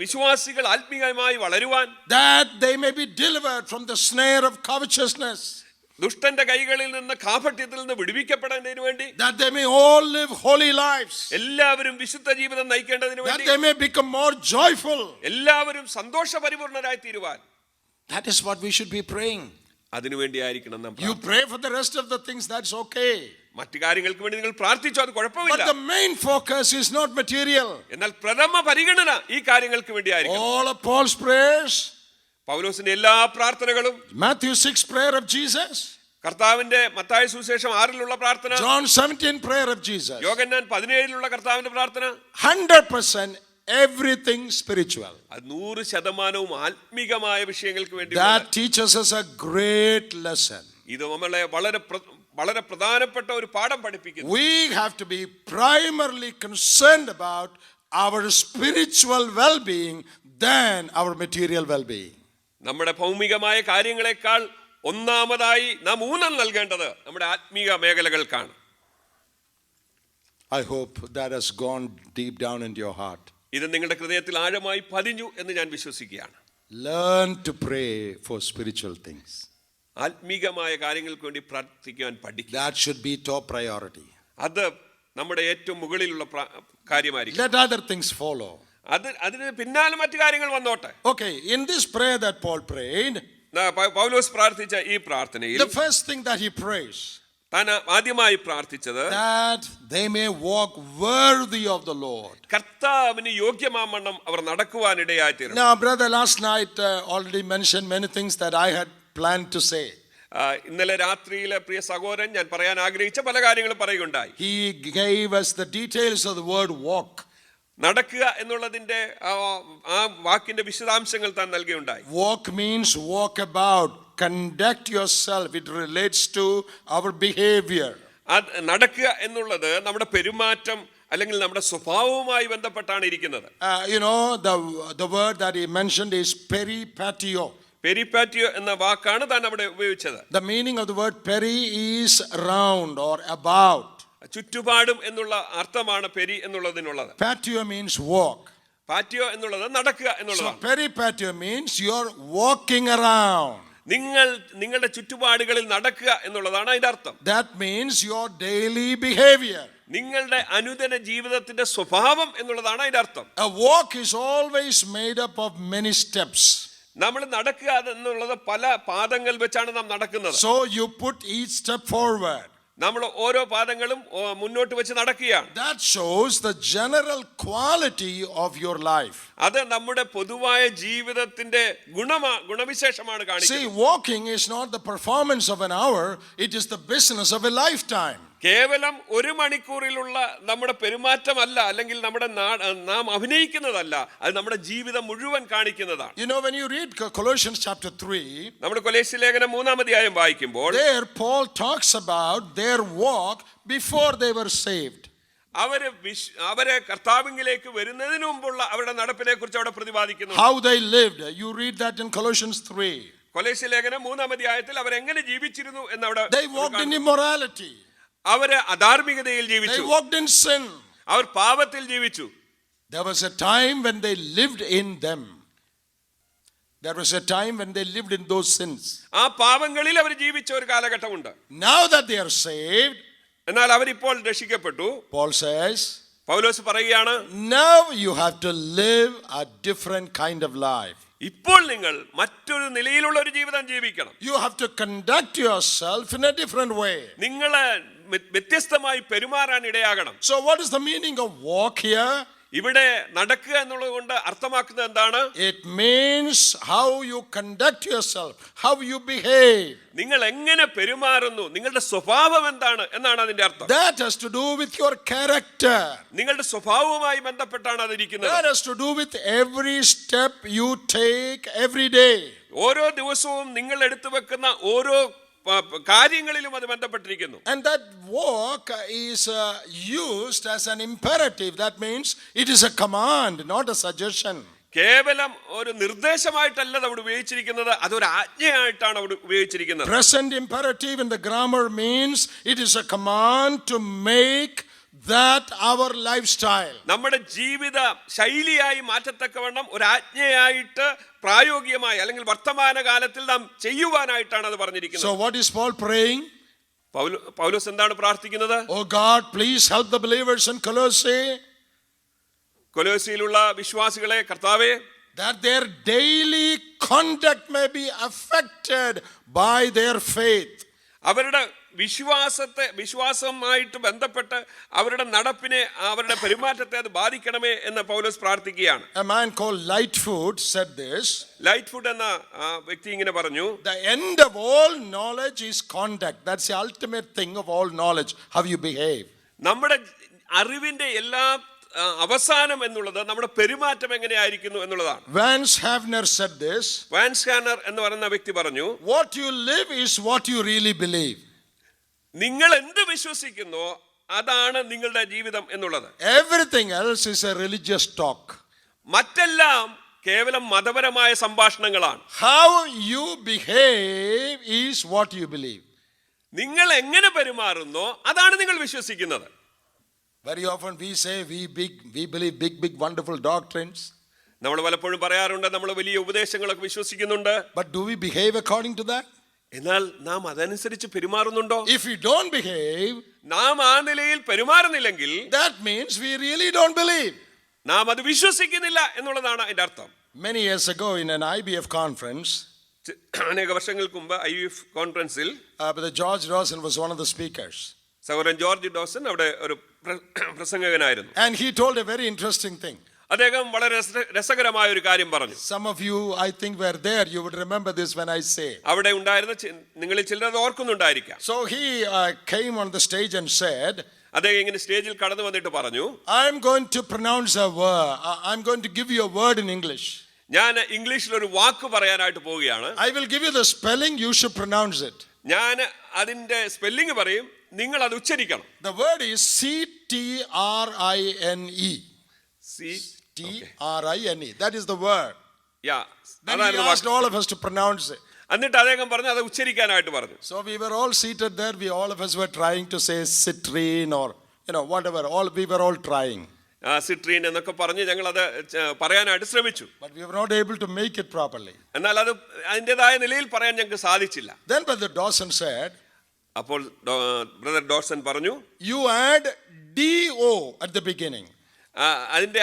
വിശ്വാസികൾ ആത്മീയമായി വളരുവാൻ, That they may be delivered from the snare of covetousness. ദുഷ്ടന്റെ കൈകളിൽ നിന്ന് കാപട്യത്തിൽ നിന്ന് വിടുവിക്കപ്പെടേണ്ടതിന് വേണ്ടി, That they may all live holy lives. എല്ലാവരും വിശുദ്ധ ജീവിതം നയിക്കേണ്ടതിന് That വേണ്ടി, they may become more joyful. എല്ലാവരും സന്തോഷപരിപൂർണരായി തീരുവാൻ, That is what we should be praying. അതിനുവേണ്ടിയായിരിക്കണം നാം You pray for the rest of the things, that's okay. മറ്റു കാര്യങ്ങൾക്ക് വേണ്ടി നിങ്ങൾ പ്രാർത്ഥിച്ചു, അത് But കുഴപ്പമില്ല. the main focus is not material. എന്നാൽ പ്രഥമ പരിഗണന ഈ കാര്യങ്ങൾക്ക് വേണ്ടിയായിരിക്കും. All of Paul's prayers, പൗലോസിന്റെ എല്ലാ പ്രാർത്ഥനകളും, Matthew 6 prayer of Jesus, കർത്താവിന്റെ മത്തായി സുവിശേഷം 6 പ്രാർത്ഥന, John 17 prayer of Jesus, യോഹന്നാൻ 17 കർത്താവിന്റെ പ്രാർത്ഥന, 100% everything spiritual. അത് 100% ആത്മീകമായ വിഷയങ്ങൾക്ക് വേണ്ടി. That teaches us a great lesson. ഇത് നമ്മളെ വളരെ പ്രധാനപ്പെട്ട ഒരു പാഠം പഠിപ്പിക്കുന്നു. We have to be primarily concerned about our spiritual well-being than our material well-being. നമ്മുടെ ഭൗമികമായ കാര്യങ്ങളെക്കാൾ ഒന്നാമതായി നാം ഊന്നൽ നൽകേണ്ടത് നമ്മുടെ ആത്മീക മേഖലകൾക്കാണ്. I hope that has gone deep down into your heart. ഇത് നിങ്ങളുടെ ഹൃദയത്തിൽ ആഴമായി പതിഞ്ഞു എന്ന് ഞാൻ വിശ്വസിക്കുകയാണ്. Learn to pray for spiritual things. ആത്മീകമായ കാര്യങ്ങൾക്ക് വേണ്ടി പ്രാർത്ഥിക്കാൻ പഠിക്കുക. That should be top priority. അത് നമ്മുടെ ഏറ്റവും മുകളിലുള്ള കാര്യമായിരിക്കും. Let other things follow. അതിന് പിന്നാലെ മറ്റു കാര്യങ്ങൾ വന്നോട്ടെ. Okay, in this prayer that Paul prayed, പൗലോസ് പ്രാർത്ഥിച്ച ഈ പ്രാർത്ഥനയിൽ the first thing that he prays, താൻ ആദ്യമായി പ്രാർത്ഥിച്ചത് that they may walk worthy of the Lord. കർത്താവിന് യോഗ്യമാമണ്ണം അവർ നടക്കുവാനിടയായി തീരണം. Now, brother, last night already mentioned many things that I had planned to say. ഇന്നലെ രാത്രിയിലെ പ്രിയ സഹോദരൻ ഞാൻ പറയാൻ ആഗ്രഹിച്ച പല കാര്യങ്ങളും പറയുകയുണ്ടായി. He gave us the details of the word walk. നടക്കുക എന്നുള്ളതിന്റെ ആ വാക്കിന്റെ വിശദാംശങ്ങൾ താൻ നൽകുകയുണ്ടായി. Walk means walk about, conduct yourself. It relates to our behavior. നടക്കുക എന്നുള്ളത് നമ്മുടെ പെരുമാറ്റം അല്ലെങ്കിൽ നമ്മുടെ സ്വഭാവവുമായി ബന്ധപ്പെട്ടാണ് ഇരിക്കുന്നത്. You know, the word that he mentioned is peripatio. പെരിപാറ്റിയോ എന്ന വാക്കാണ് താൻ അവിടെ ഉപയോഗിച്ചത്. The meaning of the word peri is around or about. ചുറ്റുപാടും എന്നുള്ള അർത്ഥമാണ് പെരി എന്നുള്ളതിനുള്ളത്. Patio means walk. പാറ്റിയോ എന്നുള്ളത് നടക്കുക So എന്നുള്ളതാണ്. peripatio means you're walking around. നിങ്ങളുടെ ചുറ്റുപാടുകളിൽ നടക്കുക എന്നുള്ളതാണ് അതിന്റെ അർത്ഥം. That means your daily behavior. നിങ്ങളുടെ അനുദിന ജീവിതത്തിന്റെ സ്വഭാവം എന്നുള്ളതാണ് അതിന്റെ അർത്ഥം. A walk is always made up of many steps. നമ്മൾ നടക്കുക എന്നുള്ളത് പല പാദങ്ങൾ വെച്ചാണ് നാം നടക്കുന്നത്. So you put each step forward. നമ്മൾ ഓരോ പാദങ്ങളും മുന്നോട്ട് വെച്ച് നടക്കുകയാണ്. That shows the general quality of your life. അത് നമ്മുടെ പൊതുവായ ജീവിതത്തിന്റെ ഗുണവിശേഷമാണ് See, കാണിക്കുന്നത്. walking is not the performance of an hour, it is the business of a lifetime. കേവലം ഒരു മണിക്കൂറിലുള്ള നമ്മുടെ പെരുമാറ്റമല്ല, അല്ലെങ്കിൽ നമ്മുടെ നാം അഭിനയിക്കുന്നതല്ല, അത് നമ്മുടെ ജീവിതം മുഴുവൻ കാണിക്കുന്നതാണ്. You know, when you read Colossians chapter 3, നമ്മുടെ കൊലോസ്യ ലേഖനം 3-ാം അധ്യായം വായിക്കുമ്പോൾ there Paul talks about their walk before they were saved. അവരെ കർത്താവിലേക്ക് വരുന്നതിന് മുമ്പുള്ള അവരുടെ നടപ്പിനെ കുറിച്ച് അവിടെ പ്രതിപാദിക്കുന്നു. How they lived. You read that in Colossians 3. കൊലോസ്യ ലേഖനം 3-ാം അധ്യായത്തിൽ അവരെങ്ങനെ ജീവിച്ചിരുന്നു എന്നവിടെ They walked in immorality. അവര് അധാർമികതയിൽ They ജീവിച്ചു, walked in sin. അവർ പാപത്തിൽ ജീവിച്ചു. There was a time when they lived in them. There was a time when they lived in those sins. ആ പാപങ്ങളിൽ അവർ ജീവിച്ച ഒരു കാലഘട്ടമുണ്ട്. Now that they are saved, എന്നാൽ അവരിപ്പോൾ രക്ഷിക്കപ്പെട്ടു. Paul says, പൗലോസ് പറയുകയാണ്, now you have to live a different kind of life. ഇപ്പോൾ നിങ്ങൾ മറ്റൊരു നിലയിലുള്ള ഒരു ജീവിതം ജീവിക്കണം. You have to conduct yourself in a different way. നിങ്ങളെ വ്യത്യസ്തമായി പെരുമാറാൻ ഇടയാകണം. So what is the meaning of walk here? ഇവിടെ നടക്കുക എന്നുള്ളത് കൊണ്ട് അർത്ഥമാക്കുന്നത് എന്താണ്? It means how you conduct yourself, how you behave. നിങ്ങൾ എങ്ങനെ പെരുമാറുന്നു, നിങ്ങളുടെ സ്വഭാവം എന്താണ് എന്നാണ് അതിന്റെ അർത്ഥം. That has to do with your character. നിങ്ങളുടെ സ്വഭാവവുമായി ബന്ധപ്പെട്ടാണ് അതിരിക്കുന്നത്. That has to do with every step you take every day. ഓരോ ദിവസവും നിങ്ങൾ എടുത്തു വെക്കുന്ന ഓരോ കാര്യങ്ങളിലും അത് ബന്ധപ്പെട്ടിരിക്കുന്നു. And that walk is used as an imperative. That means it is a command, not a suggestion. കേവലം ഒരു നിർദ്ദേശമായിട്ടല്ല അവിടെ ഉപയോഗിച്ചിരിക്കുന്നത്, അതൊരു ആജ്ഞയായിട്ടാണ് അവിടെ ഉപയോഗിച്ചിരിക്കുന്നത്. Present imperative in the grammar means it is a command to make that our lifestyle. നമ്മുടെ ജീവിത ശൈലിയായി മാറ്റത്തക്കവണ്ണം ഒരു ആജ്ഞയായിട്ട് പ്രായോഗികമായി അല്ലെങ്കിൽ വർത്തമാനകാലത്തിൽ നാം ചെയ്യുവാനായിട്ടാണ് അത് പറഞ്ഞിരിക്കുന്നത്. So what is Paul praying? പൗലോസ് എന്താണ് പ്രാർത്ഥിക്കുന്നത്? Oh God, please help the believers in Colossae കൊലോസ്യയിലുള്ള വിശ്വാസികളെ കർത്താവേ, that their daily conduct may be affected by their faith. അവരുടെ വിശ്വാസമായിട്ട് ബന്ധപ്പെട്ട് അവരുടെ നടപ്പിനെ, അവരുടെ പെരുമാറ്റത്തെ അത് ബാധിക്കണമേ എന്ന് പൗലോസ് പ്രാർത്ഥിക്കുകയാണ്. A man called Lightfoot said this. Lightfoot എന്ന വ്യക്തി ഇങ്ങനെ പറഞ്ഞു, The end of all knowledge is conduct. That's the ultimate thing of all knowledge, how you behave. നമ്മുടെ അറിവിന്റെ എല്ലാ അവസാനം എന്നുള്ളത് നമ്മുടെ പെരുമാറ്റം എങ്ങനെയായിരിക്കുന്നു എന്നുള്ളതാണ്. Vance Havner said this. Vance Havner എന്ന് പറയുന്ന വ്യക്തി പറഞ്ഞു, What you live is what you really believe. നിങ്ങൾ എന്ത് വിശ്വസിക്കുന്നോ അതാണ് നിങ്ങളുടെ ജീവിതം എന്നുള്ളത്. Everything else is a religious talk. മറ്റെല്ലാം കേവലം മതപരമായ സംഭാഷണങ്ങളാണ്. How you behave is what you believe. നിങ്ങൾ എങ്ങനെ പെരുമാറുന്നോ അതാണ് നിങ്ങൾ വിശ്വസിക്കുന്നത്. Very often we say we believe big wonderful doctrines. നമ്മൾ പലപ്പോഴും പറയാറുണ്ട് നമ്മൾ വലിയ ഉപദേശങ്ങളൊക്കെ വിശ്വസിക്കുന്നുണ്ട്. But do we behave according to that? എന്നാൽ നാം അതനുസരിച്ച് പെരുമാറുന്നുണ്ടോ? If we don't behave, നാം ആ നിലയിൽ പെരുമാറുന്നില്ലെങ്കിൽ that means we really don't believe. നാം അത് വിശ്വസിക്കുന്നില്ല എന്നുള്ളതാണ് അതിന്റെ അർത്ഥം. Many years ago in an IBF conference, അനേക വർഷങ്ങൾക്ക് മുമ്പ് IBF കോൺഫറൻസിൽ Brother George Dawson was one of the speakers. സഹോദരൻ ജോർജ് ഡോസൻ അവിടെ ഒരു പ്രസംഗകനായിരുന്നു. And he told a very interesting thing. അദ്ദേഹം വളരെ രസകരമായ ഒരു കാര്യം പറഞ്ഞു. Some of you, I think, were there. You would remember this when I say. അവിടെ ഉണ്ടായിരുന്ന നിങ്ങളിൽ ചിലർ അത് ഓർക്കുന്നുണ്ടായിരിക്കാം. So he came on the stage and said, അദ്ദേഹം ഇങ്ങനെ സ്റ്റേജിൽ കടന്നു വന്നിട്ട് പറഞ്ഞു, I'm going to pronounce a word. I'm going to give you a word in English. ഞാൻ ഇംഗ്ലീഷിൽ ഒരു വാക്ക് പറയാനായിട്ട് പോവുകയാണ്. I will give you the spelling. You should pronounce it. ഞാൻ അതിന്റെ സ്പെല്ലിംഗ് പറയും, നിങ്ങൾ അത് ഉച്ചരിക്കണം. The word is CTRINE. CTRINE. That is the word. Yeah. Then he asked all of us to pronounce it. എന്നിട്ട് അദ്ദേഹം പറഞ്ഞു അത് ഉച്ചരിക്കാനായിട്ട് പറഞ്ഞു. So we were all seated there. All of us were trying to say citrine or whatever. We were all trying. സിട്രീൻ എന്നൊക്കെ പറഞ്ഞ് ഞങ്ങൾ അത് പറയാനായിട്ട് ശ്രമിച്ചു. But we were not able to make it properly. എന്നാൽ അത് അതിൻ്റെതായ നിലയിൽ പറയാൻ ഞങ്ങൾക്ക് സാധിച്ചില്ല. Then Brother Dawson said, അപ്പോൾ ബ്രദർ ഡോർസൺ പറഞ്ഞു, you add DO at the beginning. അതിന്റെ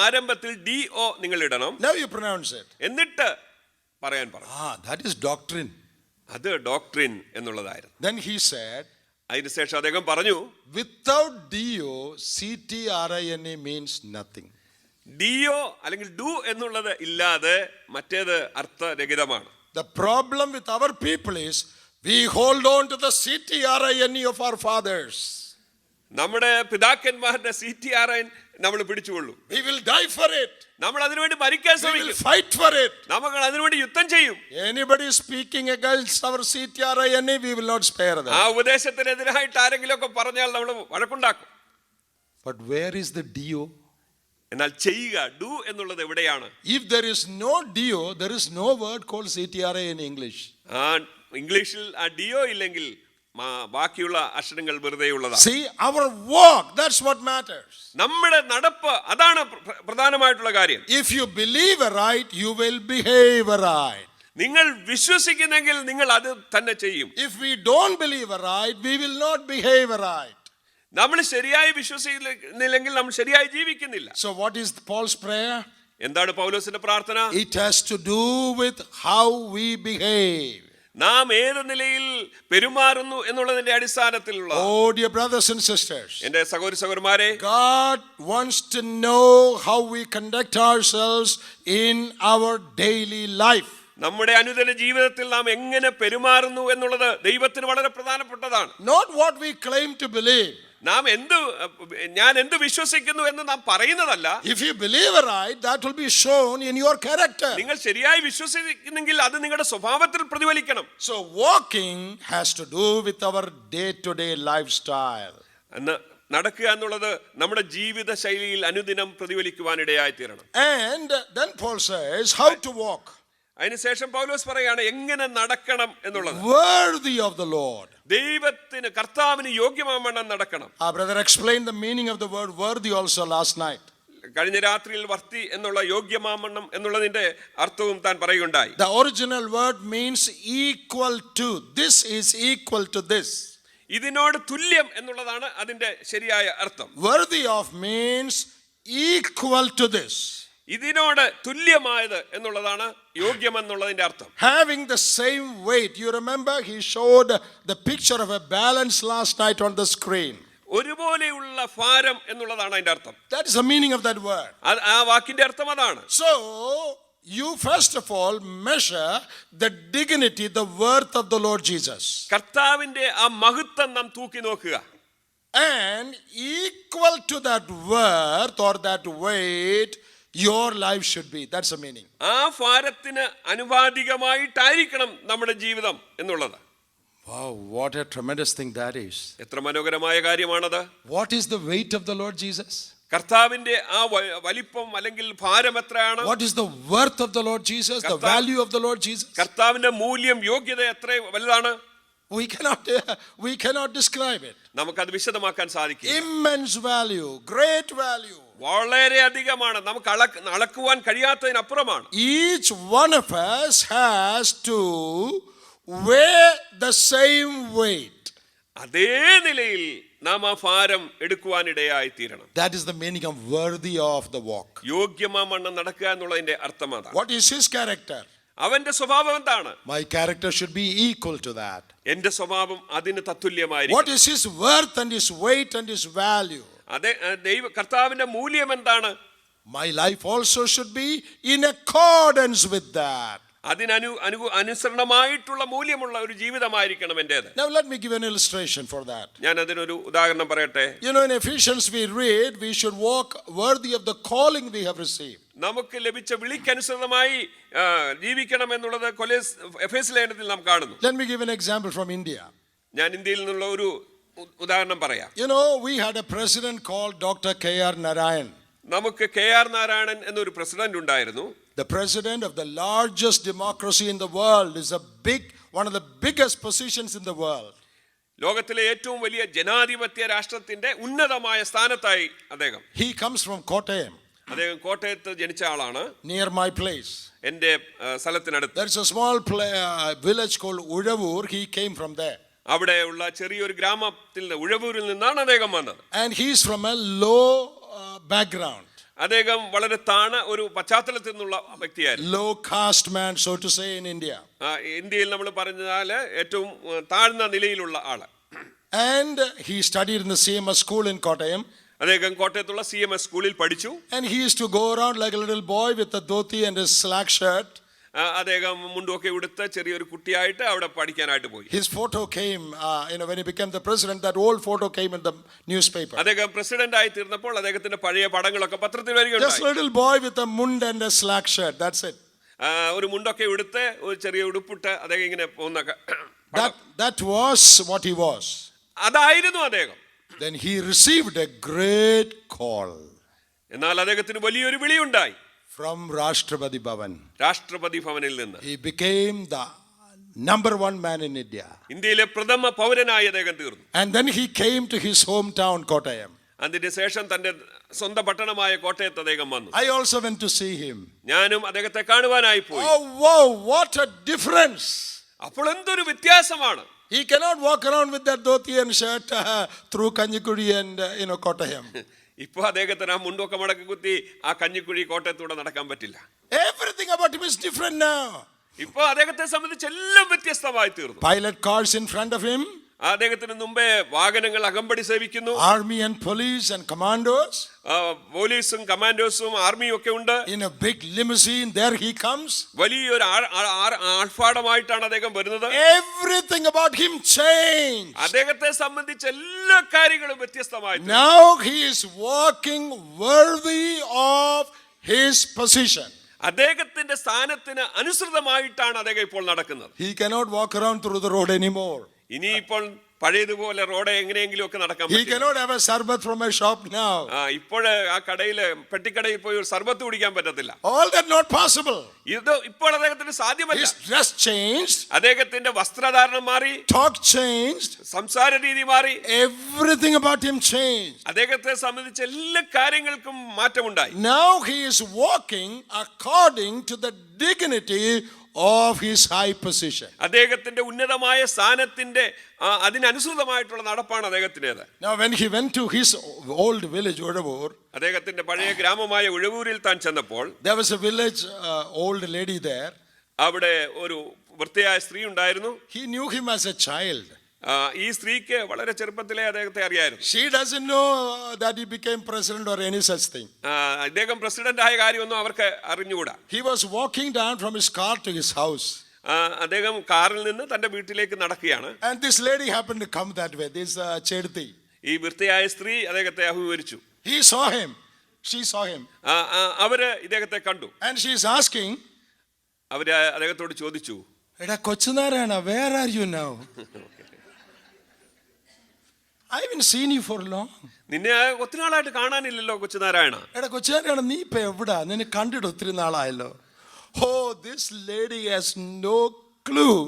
ആരംഭത്തിൽ DO നിങ്ങൾ ഇടണം. Now you pronounce it. എന്നിട്ട് പറയാൻ പറഞ്ഞു. That is doctrine. അത് ഡോക്ട്രിൻ എന്നുള്ളതായിരുന്നു. Then he said, അതിനുശേഷം അദ്ദേഹം പറഞ്ഞു, without DO, CTRINE means nothing. ഡിയോ അല്ലെങ്കിൽ ഡു എന്നുള്ളത് ഇല്ലാതെ മറ്റേത് അർത്ഥരഹിതമാണ്. The problem with our people is we hold on to the CTRINE of our fathers. നമ്മുടെ പിതാക്കന്മാരുടെ CTRIN നമ്മൾ പിടിച്ചുകൊള്ളും. We will die for it. നമ്മൾ അതിനുവേണ്ടി മരിക്കാൻ We will ശ്രമിക്കും. fight for it. നമ്മൾ അതിനുവേണ്ടി യുദ്ധം ചെയ്യും. Anybody speaking against our CTRINE, we will not spare them. ആ ഉപദേശത്തിനെതിരായിട്ട് ആരെങ്കിലും ഒക്കെ പറഞ്ഞാൽ നമ്മൾ വഴക്കുണ്ടാക്കും. But where is the DO? എന്നാൽ ചെയ്യുക ഡു എന്നുള്ളത് എവിടെയാണ്? If there is no DO, there is no word called CTRI in English. ആ ഇംഗ്ലീഷിൽ ആ ഡിയോ ഇല്ലെങ്കിൽ ബാക്കിയുള്ള അക്ഷരങ്ങൾ വെറുതെയുള്ളതാണ്. See, our walk, that's what matters. നമ്മുടെ നടപ്പ് അതാണ് പ്രധാനമായിട്ടുള്ള കാര്യം. If you believe right, you will behave right. നിങ്ങൾ വിശ്വസിക്കുന്നെങ്കിൽ നിങ്ങൾ അത് തന്നെ ചെയ്യും. If we don't believe right, we will not behave right. നമ്മൾ ശരിയായി വിശ്വസിക്കുന്നില്ലെങ്കിൽ നമ്മൾ ശരിയായി ജീവിക്കുന്നില്ല. So what is Paul's prayer? എന്താണ് പൗലോസിന്റെ പ്രാർത്ഥന? It has to do with how we behave. നാം ഏത് നിലയിൽ പെരുമാറുന്നു എന്നുള്ളതിന്റെ അടിസ്ഥാനത്തിലുള്ള. Oh, dear brothers and sisters, എന്റെ സഹോദരി സഹോദരന്മാരെ, God wants to know how we conduct ourselves in our daily life. നമ്മുടെ അനുദിന ജീവിതത്തിൽ നാം എങ്ങനെ പെരുമാറുന്നു എന്നുള്ളത് ദൈവത്തിന് വളരെ പ്രധാനപ്പെട്ടതാണ്. Not what we claim to believe. ഞാൻ എന്ത് വിശ്വസിക്കുന്നു എന്ന് നാം പറയുന്നതല്ല. If you believe right, that will be shown in your character. നിങ്ങൾ ശരിയായി വിശ്വസിക്കുന്നെങ്കിൽ അത് നിങ്ങളുടെ സ്വഭാവത്തിൽ പ്രതിഫലിക്കണം. So walking has to do with our day-to-day lifestyle. നടക്കുക എന്നുള്ളത് നമ്മുടെ ജീവിത ശൈലിയിൽ അനുദിനം പ്രതിഫലിക്കുവാനിടയായി തീരണം. And then Paul says how to walk. അതിനുശേഷം പൗലോസ് പറയാണ് എങ്ങനെ നടക്കണം എന്നുള്ളത്. Worthy of the Lord. ദൈവത്തിന് കർത്താവിന് യോഗ്യമാവണ്ണം നടക്കണം. Our brother explained the meaning of the word worthy also last night. കഴിഞ്ഞ രാത്രിയിൽ വർത്തി എന്നുള്ള യോഗ്യമാവണ്ണം എന്നുള്ളതിന്റെ അർത്ഥവും താൻ പറയുകയുണ്ടായി. The original word means equal to. This is equal to this. ഇതിനോട് തുല്യം എന്നുള്ളതാണ് അതിന്റെ ശരിയായ അർത്ഥം. Worthy of means equal to this. ഇതിനോട് തുല്യമായത് എന്നുള്ളതാണ് യോഗ്യം എന്നുള്ളതിന്റെ അർത്ഥം. Having the same weight. You remember he showed the picture of a balance last night on the screen. ഒരുപോലെയുള്ള ഭാരം എന്നുള്ളതാണ് അതിന്റെ അർത്ഥം. That is the meaning of that word. ആ വാക്കിന്റെ അർത്ഥം അതാണ്. So you first of all measure the dignity, the worth of the Lord Jesus. കർത്താവിന്റെ ആ മഹത്വം നാം തൂക്കി നോക്കുക. And equal to that worth or that weight, your life should be. That's the meaning. ആ ഭാരത്തിന് അനുപാതികമായിട്ടായിരിക്കണം നമ്മുടെ ജീവിതം എന്നുള്ളത്. Wow, what a tremendous thing that is. എത്ര മനോഹരമായ കാര്യമാണത്. What is the weight of the Lord Jesus? കർത്താവിന്റെ ആ വലിപ്പം അല്ലെങ്കിൽ ഭാരം എത്രയാണ്? What is the worth of the Lord Jesus? The value of the Lord Jesus? കർത്താവിന്റെ മൂല്യം യോഗ്യത എത്ര വലുതാണ്? We cannot describe it. നമുക്കത് വിശദമാക്കാൻ സാധിക്കില്ല. Immense value, great value. വളരെ അധികമാണ്, നമുക്ക് അളക്കുവാൻ കഴിയാത്തതിനപ്പുറമാണ്. Each one of us has to weigh the same weight. അതേ നിലയിൽ നാം ആ ഭാരം എടുക്കുവാനിടയായി തീരണം. That is the meaning of worthy of the walk. യോഗ്യമാവണ്ണം നടക്കുക എന്നുള്ളതിന്റെ അർത്ഥം അതാണ്. What is his character? അവന്റെ സ്വഭാവം എന്താണ്? My character should be equal to that. എന്റെ സ്വഭാവം അതിന് തത്തുല്യമായിരിക്കും. What is his worth and his weight and his value? അതെ, കർത്താവിന്റെ മൂല്യം എന്താണ്? My life also should be in accordance with that. അനുസരണമായിട്ടുള്ള മൂല്യമുള്ള ഒരു ജീവിതമായിരിക്കണം എന്റേത്. Now let me give an illustration for that. ഞാൻ അതിനൊരു ഉദാഹരണം പറയട്ടെ. You know, in Ephesians we read we should walk worthy of the calling we have received. നമുക്ക് ലഭിച്ച വിളിക്കനുസൃതമായി ജീവിക്കണം എന്നുള്ളത് എഫേസ്യ ലേഖനത്തിൽ നാം കാണുന്നു. Let me give an example from India. ഞാൻ ഇന്ത്യയിൽ നിന്നുള്ള ഒരു ഉദാഹരണം പറയാം. You know, we had a president called Dr. K.R. Narayan. നമുക്ക് KR നാരായണൻ എന്നൊരു പ്രസിഡന്റ് ഉണ്ടായിരുന്നു. The president of the largest democracy in the world is one of the biggest positions in the world. ലോകത്തിലെ ഏറ്റവും വലിയ ജനാധിപത്യ രാഷ്ട്രത്തിന്റെ ഉന്നതമായ സ്ഥാനത്തായി അദ്ദേഹം. He comes from Kottayam. അദ്ദേഹം കോട്ടയത്ത് ജനിച്ച ആളാണ്. Near my place. എന്റെ സ്ഥലത്തിനടുത്ത്. There's a small village called Ujavur. He came from there. അവിടെ ഉള്ള ചെറിയൊരു ഗ്രാമത്തിൽ ഉഴവൂരിൽ നിന്നാണ് അദ്ദേഹം വന്നത്. And he's from a low background. അദ്ദേഹം വളരെ താണ ഒരു പശ്ചാത്തലത്തിൽ നിന്നുള്ള വ്യക്തിയായിരുന്നു. Low caste man, so to say, in India. ഇന്ത്യയിൽ നമ്മൾ പറഞ്ഞാൽ ഏറ്റവും താഴ്ന്ന നിലയിലുള്ള ആള്. And he studied in the CMS school in Kottayam. അദ്ദേഹം കോട്ടയത്തുള്ള CMS സ്കൂളിൽ പഠിച്ചു. And he used to go around like a little boy with a dhoti and a slack shirt. അദ്ദേഹം മുണ്ടൊക്കെ ഉടുത്ത് ചെറിയൊരു കുട്ടിയായിട്ട് അവിടെ പഠിക്കാനായിട്ട് പോയി. His photo came, when he became the president, that old photo came in the newspaper. അദ്ദേഹം president ആയി തീർന്നപ്പോൾ അദ്ദേഹത്തിന്റെ പഴയ പടങ്ങളൊക്കെ പത്രത്തിൽ Just വരികയുണ്ടായി. little boy with a mund and a slack shirt, that's it. ഒരു മുണ്ടൊക്കെ ഉടുത്ത് ഒരു ചെറിയ ഉടുപ്പിട്ട് അദ്ദേഹം ഇങ്ങനെ പോകുന്ന That was what he was. അതായിരുന്നു അദ്ദേഹം. Then he received a great call എന്നാൽ അദ്ദേഹത്തിന് വലിയൊരു വിളിയുണ്ടായി from Rashtrapati Bhavan. രാഷ്ട്രപതി ഭവനിൽ നിന്ന്. He became the number one man in India. ഇന്ത്യയിലെ പ്രഥമ പൗരനായി അദ്ദേഹം തീർന്നു. And then he came to his hometown, Kottayam. അതിന്റെ ശേഷം തന്റെ സ്വന്തം പട്ടണമായ കോട്ടയത്ത് അദ്ദേഹം വന്നു. I also went to see him. ഞാനും അദ്ദേഹത്തെ കാണുവാനായി പോയി. Oh wow, what a difference! അപ്പോൾ എന്തൊരു വ്യത്യാസമാണ്. He cannot walk around with that dhoti and shirt through Kanjikudi and Kottayam. ഇപ്പൊ അദ്ദേഹത്തിന് ആ മുണ്ടൊക്കെ മടക്കി കുത്തി ആ കഞ്ഞിക്കുഴി കോട്ടയത്തൂടെ നടക്കാൻ പറ്റില്ല. Everything about him is different now. ഇപ്പൊ അദ്ദേഹത്തെ സംബന്ധിച്ച് എല്ലാം വ്യത്യസ്തമായി തീർന്നു. Pilot cars in front of him. അദ്ദേഹത്തിന് മുമ്പേ വാഹനങ്ങൾ അകമ്പടി സേവിക്കുന്നു. Army and police and commandos. പോലീസും കമാൻഡോസും ആർമിയും ഒക്കെ ഉണ്ട്. In a big limousine, there he comes. വലിയൊരു ആർഭാടമായിട്ടാണ് അദ്ദേഹം വരുന്നത്. Everything about him changed. അദ്ദേഹത്തെ സംബന്ധിച്ച് എല്ലാ കാര്യങ്ങളും വ്യത്യസ്തമായി. Now he is walking worthy of his position. അദ്ദേഹത്തിന്റെ സ്ഥാനത്തിന് അനുസൃതമായിട്ടാണ് അദ്ദേഹം ഇപ്പോൾ നടക്കുന്നത്. He cannot walk around through the road anymore. ഇനിയിപ്പോൾ പഴയതുപോലെ റോഡ് എങ്ങനെയെങ്കിലും ഒക്കെ നടക്കാൻ He cannot have a sarbat from a shop now. ഇപ്പോഴ് ആ കടയില് പെട്ടിക്കടയിൽ പോയി ഒരു സർബത്ത് കുടിക്കാൻ പറ്റത്തില്ല. All that not possible. ഇത് ഇപ്പോൾ അദ്ദേഹത്തിന് സാധ്യമല്ല. His dress changed. അദ്ദേഹത്തിന്റെ വസ്ത്രധാരണം മാറി. Talk changed. സംസാര രീതി മാറി. Everything about him changed. അദ്ദേഹത്തെ സംബന്ധിച്ച എല്ലാ കാര്യങ്ങൾക്കും മാറ്റമുണ്ടായി. Now he is walking according to the dignity of his high position. അദ്ദേഹത്തിന്റെ ഉന്നതമായ സ്ഥാനത്തിന്റെ അതിനനുസൃതമായിട്ടുള്ള നടപ്പാണ് അദ്ദേഹത്തിൻ്റെത്. Now when he went to his old village Odavur, അദ്ദേഹത്തിന്റെ പഴയ ഗ്രാമമായ ഉഴവൂരിൽ താൻ ചെന്നപ്പോൾ there was a village old lady there. അവിടെ ഒരു വൃദ്ധയായ സ്ത്രീ ഉണ്ടായിരുന്നു. He knew him as a child. ഈ സ്ത്രീക്ക് വളരെ ചെറുപ്പത്തിലേ അദ്ദേഹത്തെ അറിയായിരുന്നു. She doesn't know that he became president or any such thing. അദ്ദേഹം പ്രസിഡന്റ് ആയ കാര്യമൊന്നും അവർക്ക് അറിഞ്ഞുകൂടാ. He was walking down from his car to his house. അദ്ദേഹം കാറിൽ നിന്ന് തന്റെ വീട്ടിലേക്ക് നടക്കുകയാണ്. And this lady happened to come that way. This Chedti. ഈ വൃദ്ധയായ സ്ത്രീ അദ്ദേഹത്തെ അഭിമുഖീകരിച്ചു. He saw him. She saw him. അവര് ഇദ്ദേഹത്തെ കണ്ടു. And she is asking, അവര് അദ്ദേഹത്തോട് ചോദിച്ചു, "Eda Kochunarayana, where are you now? I haven't seen you for long." നിന്നെ ഒത്തിരി നാളായിട്ട് കാണാനില്ലല്ലോ കൊച്ചുനാരായണ. എടാ കൊച്ചുനാരായണ, നീ ഇപ്പൊ എവിടാ? നിന്നെ കണ്ടിട്ട് ഒത്തിരി നാളായല്ലോ. Oh, this lady has no clue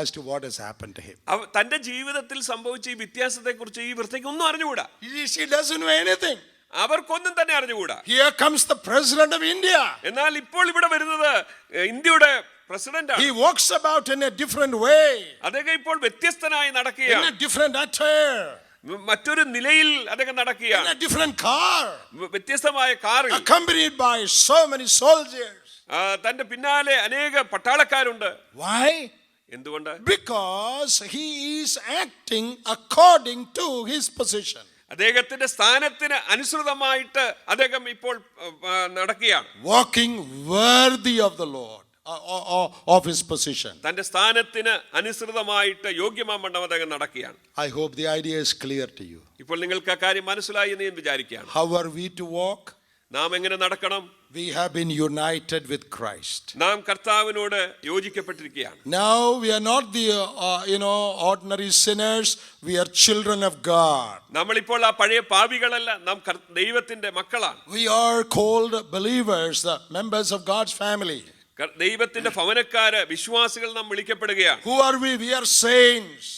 as to what has happened to him. തന്റെ ജീവിതത്തിൽ സംഭവിച്ച ഈ വ്യത്യാസത്തെ കുറിച്ച് ഈ വൃദ്ധയ്ക്ക് ഒന്നും അറിഞ്ഞുകൂടാ. She doesn't know anything. അവർക്കൊന്നും തന്നെ അറിഞ്ഞുകൂടാ. Here comes the president of India. എന്നാൽ ഇപ്പോൾ ഇവിടെ വരുന്നത് ഇന്ത്യയുടെ പ്രസിഡന്റ് ആണ്. He walks about in a different way. അദ്ദേഹം ഇപ്പോൾ വ്യത്യസ്തനായി നടക്കുകയാണ്. In a different attire. മറ്റൊരു നിലയിൽ അദ്ദേഹം നടക്കുകയാണ്. In a different car. വ്യത്യസ്തമായ കാറിൽ. Accompanied by so many soldiers. തന്റെ പിന്നാലെ അനേക പട്ടാളക്കാരുണ്ട്. Why? എന്തുകൊണ്ട്? Because he is acting according to his position. അദ്ദേഹത്തിന്റെ സ്ഥാനത്തിന് അനുസൃതമായിട്ട് അദ്ദേഹം ഇപ്പോൾ നടക്കുകയാണ്. Walking worthy of the Lord, of his position. തന്റെ സ്ഥാനത്തിന് അനുസൃതമായിട്ട് യോഗ്യമാവണ്ണം അദ്ദേഹം നടക്കുകയാണ്. I hope the idea is clear to you. ഇപ്പോൾ നിങ്ങൾക്ക് ആ കാര്യം മനസ്സിലായി എന്ന് ഞാൻ വിചാരിക്കുകയാണ്. How are we to walk? നാം എങ്ങനെ നടക്കണം? We have been united with Christ. നാം കർത്താവിനോട് യോജിക്കപ്പെട്ടിരിക്കുകയാണ്. Now we are not the ordinary sinners. We are children of God. നമ്മളിപ്പോൾ ആ പഴയ പാപികളല്ല, നാം ദൈവത്തിന്റെ മക്കളാണ്. We are called believers, the members of God's family. ദൈവത്തിന്റെ ഭവനക്കാര്, വിശ്വാസികൾ നാം വിളിക്കപ്പെടുകയാണ്. Who are we? We are saints.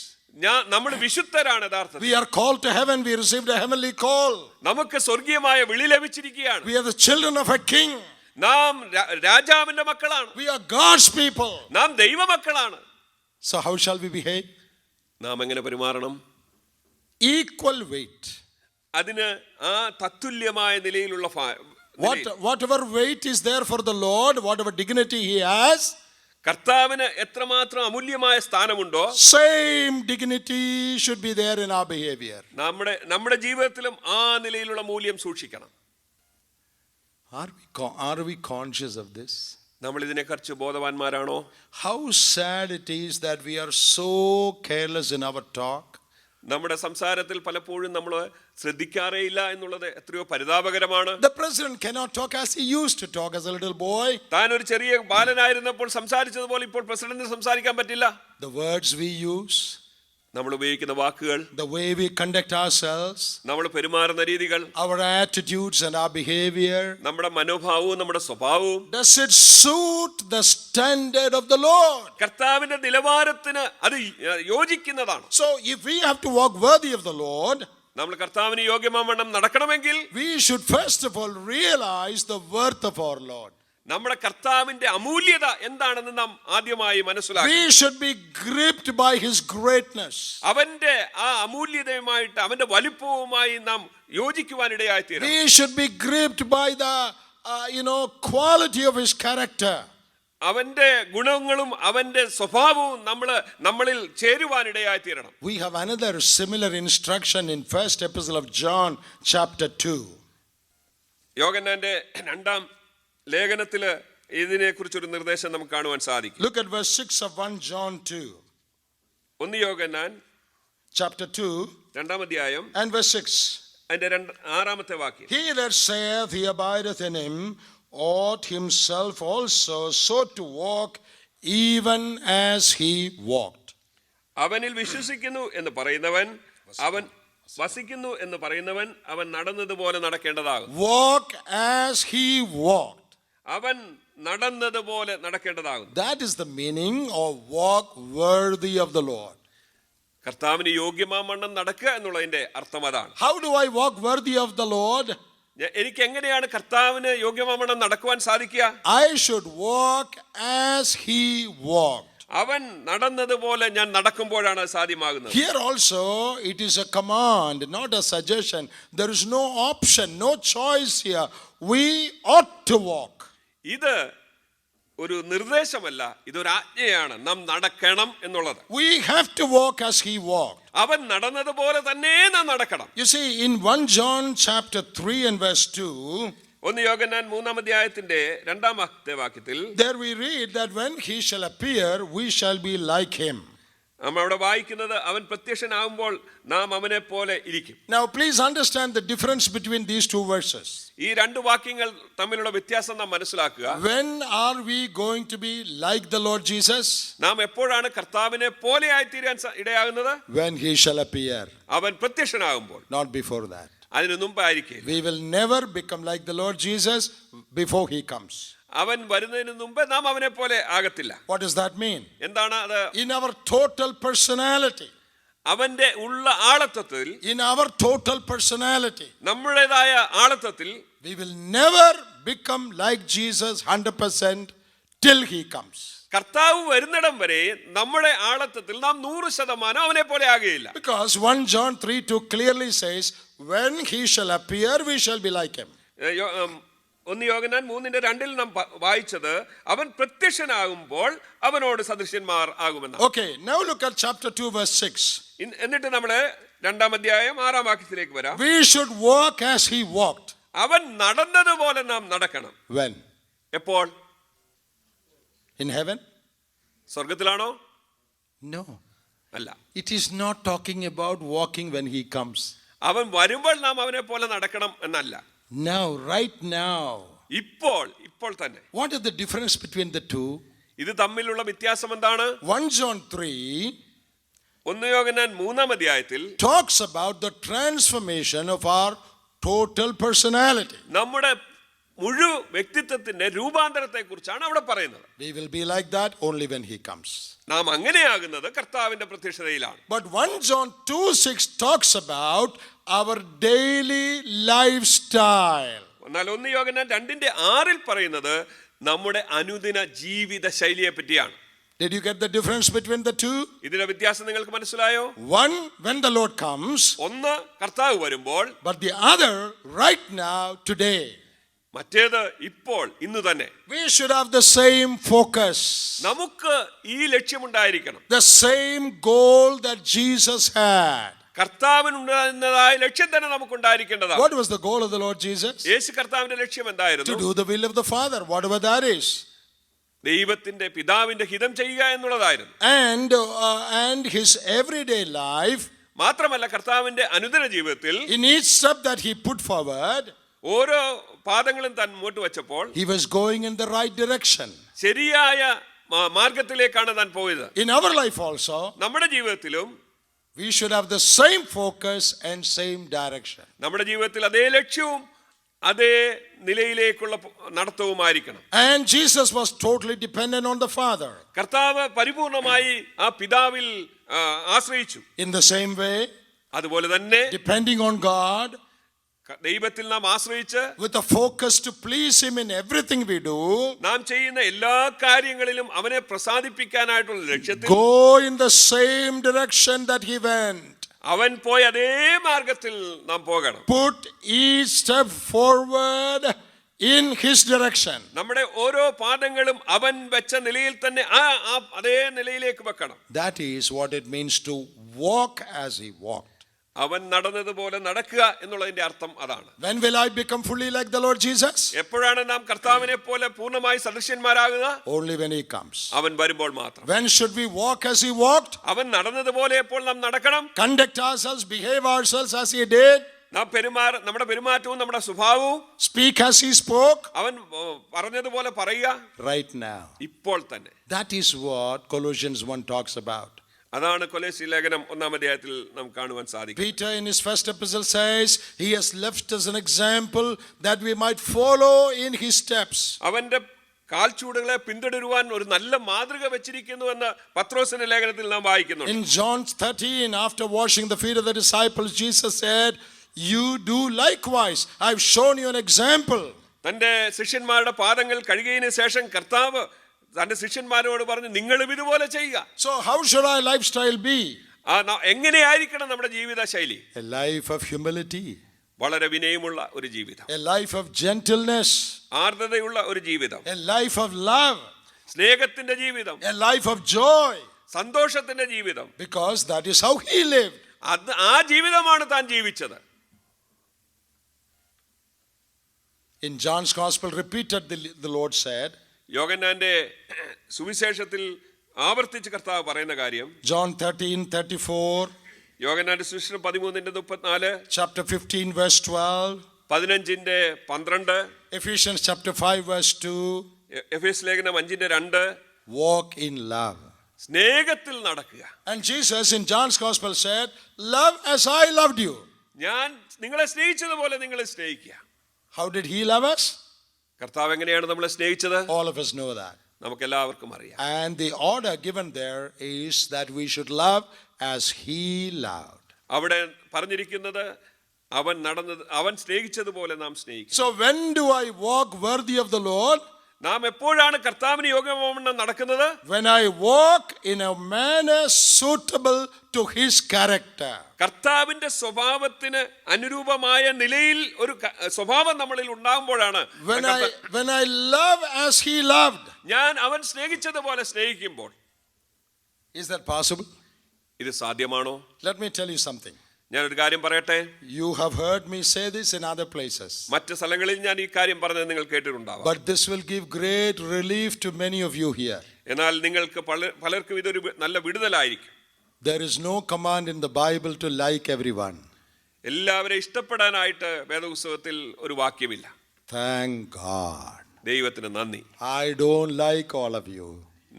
നമ്മൾ വിശുദ്ധരാണ് യഥാർത്ഥത്തിൽ. We are called to heaven. We received a heavenly call. നമുക്ക് സ്വർഗീയമായ വിളി ലഭിച്ചിരിക്കുകയാണ്. We are the children of a king. നാം രാജാവിന്റെ മക്കളാണ്. We are God's people. നാം ദൈവമക്കളാണ്. So how shall we behave? നാം എങ്ങനെ പെരുമാറണം? Equal weight. അതിന് ആ തത്തുല്യമായ നിലയിലുള്ള Whatever weight is there for the Lord, whatever dignity he has, കർത്താവിന് എത്രമാത്രം അമൂല്യമായ സ്ഥാനമുണ്ടോ same dignity should be there in our behavior. നമ്മുടെ ജീവിതത്തിലും ആ നിലയിലുള്ള മൂല്യം സൂക്ഷിക്കണം. Are we conscious of this? നമ്മൾ ഇതിനെക്കുറിച്ച് ബോധവാന്മാരാണോ? How sad it is that we are so careless in our talk. നമ്മുടെ സംസാരത്തിൽ പലപ്പോഴും നമ്മൾ ശ്രദ്ധിക്കാറേയില്ല എന്നുള്ളത് എത്രയോ പരിതാപകരമാണ്. The president cannot talk as he used to talk as a little boy. താൻ ഒരു ചെറിയ ബാലനായിരുന്നപ്പോൾ സംസാരിച്ചതുപോലെ ഇപ്പോൾ പ്രസിഡന്റിന് സംസാരിക്കാൻ പറ്റില്ല. The words we use, നമ്മൾ ഉപയോഗിക്കുന്ന വാക്കുകൾ, the way we conduct ourselves, നമ്മൾ പെരുമാറുന്ന രീതികൾ, our attitudes and our behavior, നമ്മുടെ മനോഭാവവും നമ്മുടെ സ്വഭാവവും, does it suit the standard of the Lord? കർത്താവിന്റെ നിലവാരത്തിന് അത് യോജിക്കുന്നതാണ്. So if we have to walk worthy of the Lord, നമ്മൾ കർത്താവിന് യോഗ്യമാവണ്ണം നടക്കണമെങ്കിൽ we should first of all realize the worth of our Lord. നമ്മുടെ കർത്താവിന്റെ അമൂല്യത എന്താണെന്ന് നാം ആദ്യമായി മനസ്സിലാക്കണം. We should be gripped by his greatness. അവന്റെ ആ അമൂല്യതയുമായിട്ട് അവന്റെ വലിപ്പവുമായി നാം യോജിക്കുവാനിടയായി തീരണം. We should be gripped by the quality of his character. അവന്റെ ഗുണങ്ങളും അവന്റെ സ്വഭാവവും നമ്മളിൽ ചേരുവാനിടയായി തീരണം. We have another similar instruction in first epistle of John chapter 2. യോഹന്നാന്റെ രണ്ടാം ലേഖനത്തില് ഇതിനെക്കുറിച്ചൊരു നിർദ്ദേശം നമുക്ക് കാണുവാൻ സാധിക്കും. Look at verse 6 of 1 John 2. 1 Yohannan chapter 2 രണ്ടാം അധ്യായം and verse 6. അതിന്റെ 6-ാമത്തെ വാക്യം. He that saith he abideth in him ought himself also so to walk even as he walked. അവനിൽ വിശ്വസിക്കുന്നു എന്ന് പറയുന്നവൻ അവൻ വസിക്കുന്നു എന്ന് പറയുന്നവൻ അവൻ നടന്നതുപോലെ നടക്കേണ്ടതാകും. Walk as he walked. അവൻ നടന്നതുപോലെ നടക്കേണ്ടതാകും. That is the meaning of walk worthy of the Lord. കർത്താവിന് യോഗ്യമാവണ്ണം നടക്കുക എന്നുള്ളതിന്റെ അർത്ഥം അതാണ്. How do I walk worthy of the Lord? എനിക്ക് എങ്ങനെയാണ് കർത്താവിന് യോഗ്യമാവണ്ണം നടക്കുവാൻ സാധിക്കുക? I should walk as he walked. അവൻ നടന്നതുപോലെ ഞാൻ നടക്കുമ്പോഴാണ് സാധ്യമാകുന്നത്. Here also it is a command, not a suggestion. There is no option, no choice here. We ought to walk. ഇത് ഒരു നിർദ്ദേശമല്ല, ഇതൊരു ആജ്ഞയാണ്. നാം നടക്കണം എന്നുള്ളത്. We have to walk as he walked. അവൻ നടന്നതുപോലെ തന്നെ നാം നടക്കണം. You see, in 1 John chapter 3 and verse 2, 1 യോഹന്നാൻ 3-ാം അധ്യായത്തിന്റെ 2-ാമത്തെ വാക്യത്തിൽ there we read that when he shall appear, we shall be like him. നാം അവിടെ വായിക്കുന്നത് അവൻ പ്രത്യക്ഷനാകുമ്പോൾ നാം അവനെ പോലെ ഇരിക്കും. Now please understand the difference between these two verses. ഈ രണ്ട് വാക്യങ്ങൾ തമ്മിലുള്ള വ്യത്യാസം നാം മനസ്സിലാക്കുക. When are we going to be like the Lord Jesus? നാം എപ്പോഴാണ് കർത്താവിനെ പോലെ ആയിത്തീരാൻ ഇടയാകുന്നത്? When he shall appear. അവൻ പ്രത്യക്ഷനാകുമ്പോൾ, Not before that. അതിനു മുമ്പായിരിക്കും. We will never become like the Lord Jesus before he comes. അവൻ വരുന്നതിന് മുമ്പ് നാം അവനെ പോലെ ആകത്തില്ല. What does that mean? എന്താണ് അത്? In our total personality. അവന്റെ ഉള്ള ആളത്വത്തിൽ, In our total personality. നമ്മുടേതായ ആളത്വത്തിൽ We will never become like Jesus 100% till he comes. കർത്താവ് വരുന്നിടം വരെ നമ്മുടെ ആളത്വത്തിൽ നാം 100% അവനെ പോലെ ആകുകയില്ല. Because 1 John 3:2 clearly says, when he shall appear, we shall be like him. 1 യോഹന്നാൻ 3:2 നാം വായിച്ചത് അവൻ പ്രത്യക്ഷനാകുമ്പോൾ അവനോട് സദൃശ്യന്മാർ ആകുമെന്നാണ്. Okay, now look at chapter 2 verse 6. എന്നിട്ട് നമ്മള് 2-ാം അധ്യായം 6-ാം വാക്യത്തിലേക്ക് വരാം. We should walk as he walked. അവൻ നടന്നതുപോലെ നാം നടക്കണം. When? എപ്പോൾ? In heaven? സ്വർഗത്തിലാണോ? No. അല്ല. It is not talking about walking when he comes. അവൻ വരുമ്പോൾ നാം അവനെ പോലെ നടക്കണം എന്നല്ല. Now, right now. ഇപ്പോൾ തന്നെ. What is the difference between the two? ഇത് തമ്മിലുള്ള വ്യത്യാസം എന്താണ്? 1 John 3 1 യോഹന്നാൻ 3-ാം അധ്യായത്തിൽ talks about the transformation of our total personality. നമ്മുടെ മുഴുവൻ വ്യക്തിത്വത്തിന്റെ രൂപാന്തരത്തെ കുറിച്ചാണ് അവിടെ പറയുന്നത്. We will be like that only when he comes. നാം അങ്ങനെയാകുന്നത് കർത്താവിന്റെ പ്രത്യക്ഷതയിലാണ്. But 1 John 2:6 talks about our daily lifestyle. എന്നാൽ 1 യോഹന്നാൻ 2:6 പറയുന്നത് നമ്മുടെ അനുദിന ജീവിത ശൈലിയെ പറ്റിയാണ്. Did you get the difference between the two? ഇതിന്റെ വ്യത്യാസം നിങ്ങൾക്ക് മനസ്സിലായോ? One, when the Lord comes. ഒന്ന് കർത്താവ് വരുമ്പോൾ. But the other, right now, today. മറ്റേത് ഇപ്പോൾ ഇന്ന് തന്നെ. We should have the same focus, നമുക്ക് ഈ ലക്ഷ്യമുണ്ടായിരിക്കണം. the same goal that Jesus had. കർത്താവിനുണ്ടായിരുന്നതായ ലക്ഷ്യം തന്നെ നമുക്കുണ്ടായിരിക്കേണ്ടതാണ്. What was the goal of the Lord Jesus? യേശു കർത്താവിന്റെ ലക്ഷ്യം എന്തായിരുന്നു? To do the will of the Father, whatever that is. ദൈവത്തിന്റെ പിതാവിന്റെ ഹിതം ചെയ്യുക എന്നുള്ളതായിരുന്നു. And his everyday life, മാത്രമല്ല കർത്താവിന്റെ അനുദിന ജീവിതത്തിൽ in each step that he put forward, ഓരോ പാദങ്ങളും താൻ മുന്നോട്ട് വെച്ചപ്പോൾ he was going in the right direction. ശരിയായ മാർഗത്തിലേക്കാണ് താൻ പോയത്. In our life also, നമ്മുടെ ജീവിതത്തിലും we should have the same focus and same direction. നമ്മുടെ ജീവിതത്തിൽ അതേ ലക്ഷ്യവും അതേ നിലയിലേക്കുള്ള നടത്തവുമായിരിക്കണം. And Jesus was totally dependent on the Father. കർത്താവ് പരിപൂർണമായി ആ പിതാവിൽ ആശ്രയിച്ചു. In the same way, അതുപോലെ തന്നെ depending on God, ദൈവത്തിൽ നാം ആശ്രയിച്ച് with a focus to please him in everything we do, നാം ചെയ്യുന്ന എല്ലാ കാര്യങ്ങളിലും അവനെ പ്രസാദിപ്പിക്കാനായിട്ടുള്ള ലക്ഷ്യത്തിൽ go in the same direction that he went. അവൻ പോയ അതേ മാർഗത്തിൽ നാം പോകണം. Put each step forward in his direction. നമ്മുടെ ഓരോ പാദങ്ങളും അവൻ വെച്ച നിലയിൽ തന്നെ അതേ നിലയിലേക്ക് വെക്കണം. That is what it means to walk as he walked. അവൻ നടന്നതുപോലെ നടക്കുക എന്നുള്ളതിന്റെ അർത്ഥം അതാണ്. When will I become fully like the Lord Jesus? എപ്പോഴാണ് നാം കർത്താവിനെ പോലെ പൂർണ്ണമായി സദൃശ്യന്മാരാകുക? Only when he comes. അവൻ വരുമ്പോൾ മാത്രം. When should we walk as he walked? അവൻ നടന്നതുപോലെ എപ്പോൾ നാം നടക്കണം? Conduct ourselves, behave ourselves as he did. നമ്മുടെ പെരുമാറ്റവും നമ്മുടെ സ്വഭാവവും Speak as he spoke. അവൻ പറഞ്ഞതുപോലെ പറയുക Right now. ഇപ്പോൾ തന്നെ. That is what Colossians 1 talks about. അതാണ് കൊലോസ്യ ലേഖനം 1-ാം അധ്യായത്തിൽ നാം കാണുവാൻ സാധിക്കും. Peter in his first epistle says he has left us an example that we might follow in his steps. അവന്റെ കാൽച്ചൂടുകളെ പിന്തുടരുവാൻ ഒരു നല്ല മാതൃക വെച്ചിരിക്കുന്നുവെന്ന് പത്രോസിന്റെ ലേഖനത്തിൽ നാം വായിക്കുന്നുണ്ട്. In John 13, after washing the feet of the disciples, Jesus said, "You do likewise. I've shown you an example." തന്റെ ശിഷ്യന്മാരുടെ പാദങ്ങൾ കഴുകിയതിനു ശേഷം കർത്താവ് തന്റെ ശിഷ്യന്മാരോട് പറഞ്ഞു, നിങ്ങളും ഇതുപോലെ ചെയ്യുക. So how should our lifestyle be? എങ്ങനെയായിരിക്കണം നമ്മുടെ ജീവിത ശൈലി? A life of humility, വളരെ വിനയമുള്ള ഒരു ജീവിതം, a life of gentleness, ആർദ്രതയുള്ള ഒരു ജീവിതം, a life of love, സ്നേഹത്തിന്റെ ജീവിതം, a life of joy, സന്തോഷത്തിന്റെ ജീവിതം. because that is how he lived. ആ ജീവിതമാണ് താൻ ജീവിച്ചത്. In John's gospel repeated, the Lord said, യോഹന്നാന്റെ സുവിശേഷത്തിൽ ആവർത്തിച്ച് കർത്താവ് പറയുന്ന കാര്യം, John 13:34, യോഹന്നാന്റെ സുവിശേഷം 13:34, chapter 15 verse 12, 15:12, Ephesians chapter 5 verse 2, എഫേസ്യ ലേഖനം 5:2, walk in love. സ്നേഹത്തിൽ നടക്കുക. And Jesus in John's gospel said, love as I loved you. ഞാൻ നിങ്ങളെ സ്നേഹിച്ചതുപോലെ നിങ്ങളെ സ്നേഹിക്കുക. How did he love us? കർത്താവ് എങ്ങനെയാണ് നമ്മളെ സ്നേഹിച്ചത്? All of us know that. നമുക്കെല്ലാവർക്കും അറിയാം. And the order given there is that we should love as he loved. അവിടെ പറഞ്ഞിരിക്കുന്നത് അവൻ സ്നേഹിച്ചതുപോലെ നാം സ്നേഹിക്കും. So when do I walk worthy of the Lord? നാം എപ്പോഴാണ് കർത്താവിന് യോഗ്യമാവണ്ണം നടക്കുന്നത്? When I walk in a manner suitable to his character. കർത്താവിന്റെ സ്വഭാവത്തിന് അനുരൂപമായ നിലയിൽ ഒരു സ്വഭാവം നമ്മളിൽ ഉണ്ടാകുമ്പോഴാണ്. When I love as he loved. ഞാൻ അവൻ സ്നേഹിച്ചതുപോലെ സ്നേഹിക്കുമ്പോൾ. Is that possible? ഇത് സാധ്യമാണോ? Let me tell you something. ഞാനൊരു കാര്യം പറയട്ടെ. You have heard me say this in other places. മറ്റ് സ്ഥലങ്ങളിൽ ഞാൻ ഈ കാര്യം പറഞ്ഞത് നിങ്ങൾ കേട്ടിട്ടുണ്ടാവാം. But this will give great relief to many of you here. എന്നാൽ നിങ്ങൾക്ക് പലർക്കും ഇതൊരു നല്ല വിടുതലായിരിക്കും. There is no command in the Bible to like everyone. എല്ലാവരെയും ഇഷ്ടപ്പെടാനായിട്ട് വേദപുസ്തകത്തിൽ ഒരു വാക്യമില്ല. Thank God. ദൈവത്തിന് നന്ദി. I don't like all of you.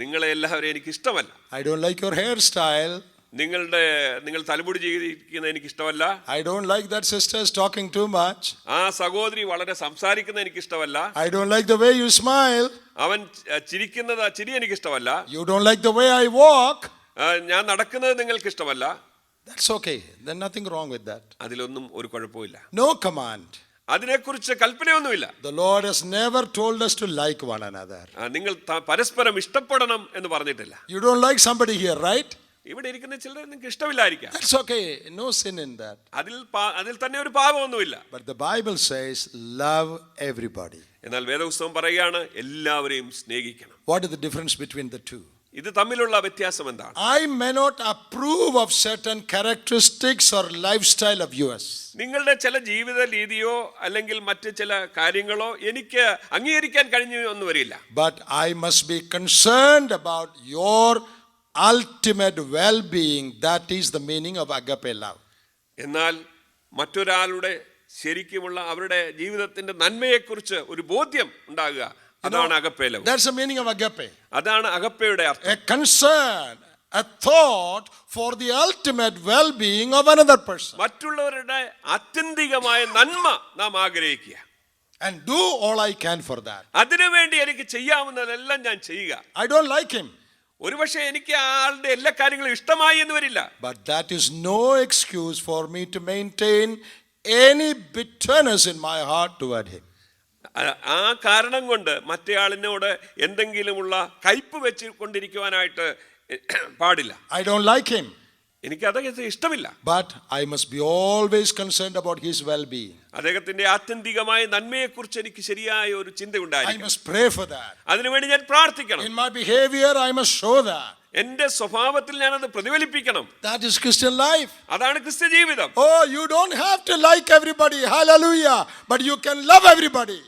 നിങ്ങളെ എല്ലാവരെയും എനിക്ക് ഇഷ്ടമല്ല. I don't like your hairstyle. നിങ്ങൾ തലമുടി ചെയ്തിരിക്കുന്നത് എനിക്ക് ഇഷ്ടമല്ല. I don't like that sister is talking too much. ആ സഹോദരി വളരെ സംസാരിക്കുന്നത് എനിക്ക് ഇഷ്ടമല്ല. I don't like the way you smile. അവൻ ചിരി എനിക്ക് ഇഷ്ടമല്ല. You don't like the way I walk. ഞാൻ നടക്കുന്നത് നിങ്ങൾക്ക് ഇഷ്ടമല്ല. That's okay. There's nothing wrong with that. അതിലൊന്നും ഒരു കുഴപ്പമില്ല. No command. അതിനെക്കുറിച്ച് കൽപ്പനയൊന്നുമില്ല. The Lord has never told us to like one another. നിങ്ങൾ പരസ്പരം ഇഷ്ടപ്പെടണം എന്ന് പറഞ്ഞിട്ടില്ല. You don't like somebody here, right? ഇവിടെ ഇരിക്കുന്ന ചിലർ നിങ്ങൾക്ക് ഇഷ്ടമില്ലായിരിക്കാം. That's okay. No sin in that. അതിൽ തന്നെ ഒരു പാപമൊന്നുമില്ല. But the Bible says, love everybody. എന്നാൽ വേദപുസ്തകം പറയുകയാണ് എല്ലാവരെയും സ്നേഹിക്കണം. What is the difference between the two? ഇത് തമ്മിലുള്ള വ്യത്യാസം എന്താണ്? I may not approve of certain characteristics or lifestyle of yours. നിങ്ങളുടെ ചില ജീവിത രീതിയോ അല്ലെങ്കിൽ മറ്റ് ചില കാര്യങ്ങളോ എനിക്ക് അംഗീകരിക്കാൻ കഴിഞ്ഞു എന്ന് വരില്ല. But I must be concerned about your ultimate well-being. That is the meaning of agape love. എന്നാൽ മറ്റൊരാളുടെ ശരിക്കുമുള്ള അവരുടെ ജീവിതത്തിന്റെ നന്മയെക്കുറിച്ച് ഒരു ബോധ്യം ഉണ്ടാകുക, അതാണ് Agape love. That's the meaning of agape. അതാണ് അഗപ്പയുടെ അർത്ഥം. A concern, a thought for the ultimate well-being of another person. മറ്റുള്ളവരുടെ ആത്യന്തികമായ നന്മ നാം ആഗ്രഹിക്കുക. And do all I can for that. അതിനുവേണ്ടി എനിക്ക് ചെയ്യാവുന്നതെല്ലാം ഞാൻ ചെയ്യുക. I don't like him. ഒരുപക്ഷെ എനിക്ക് ആളുടെ എല്ലാ കാര്യങ്ങളും ഇഷ്ടമായി എന്ന് വരില്ല. But that is no excuse for me to maintain any bitterness in my heart toward him. ആ കാരണം കൊണ്ട് മറ്റേയാളിനോട് എന്തെങ്കിലുമുള്ള കയ്പ് വെച്ച് കൊണ്ടിരിക്കുവാനായിട്ട് പാടില്ല. I don't like him. എനിക്ക് അദ്ദേഹത്തെ ഇഷ്ടമില്ല. But I must be always concerned about his well-being. അദ്ദേഹത്തിന്റെ ആത്യന്തികമായ നന്മയെക്കുറിച്ച് എനിക്ക് ശരിയായ ഒരു ചിന്ത I ഉണ്ടായിരിക്കണം. must pray for that. അതിനുവേണ്ടി ഞാൻ പ്രാർത്ഥിക്കണം. In my behavior, I must show that. എന്റെ സ്വഭാവത്തിൽ ഞാനത് പ്രതിഫലിപ്പിക്കണം. That is Christian life. അതാണ് ക്രിസ്ത്യ ജീവിതം. Oh, you don't have to like everybody. Hallelujah. But you can love everybody.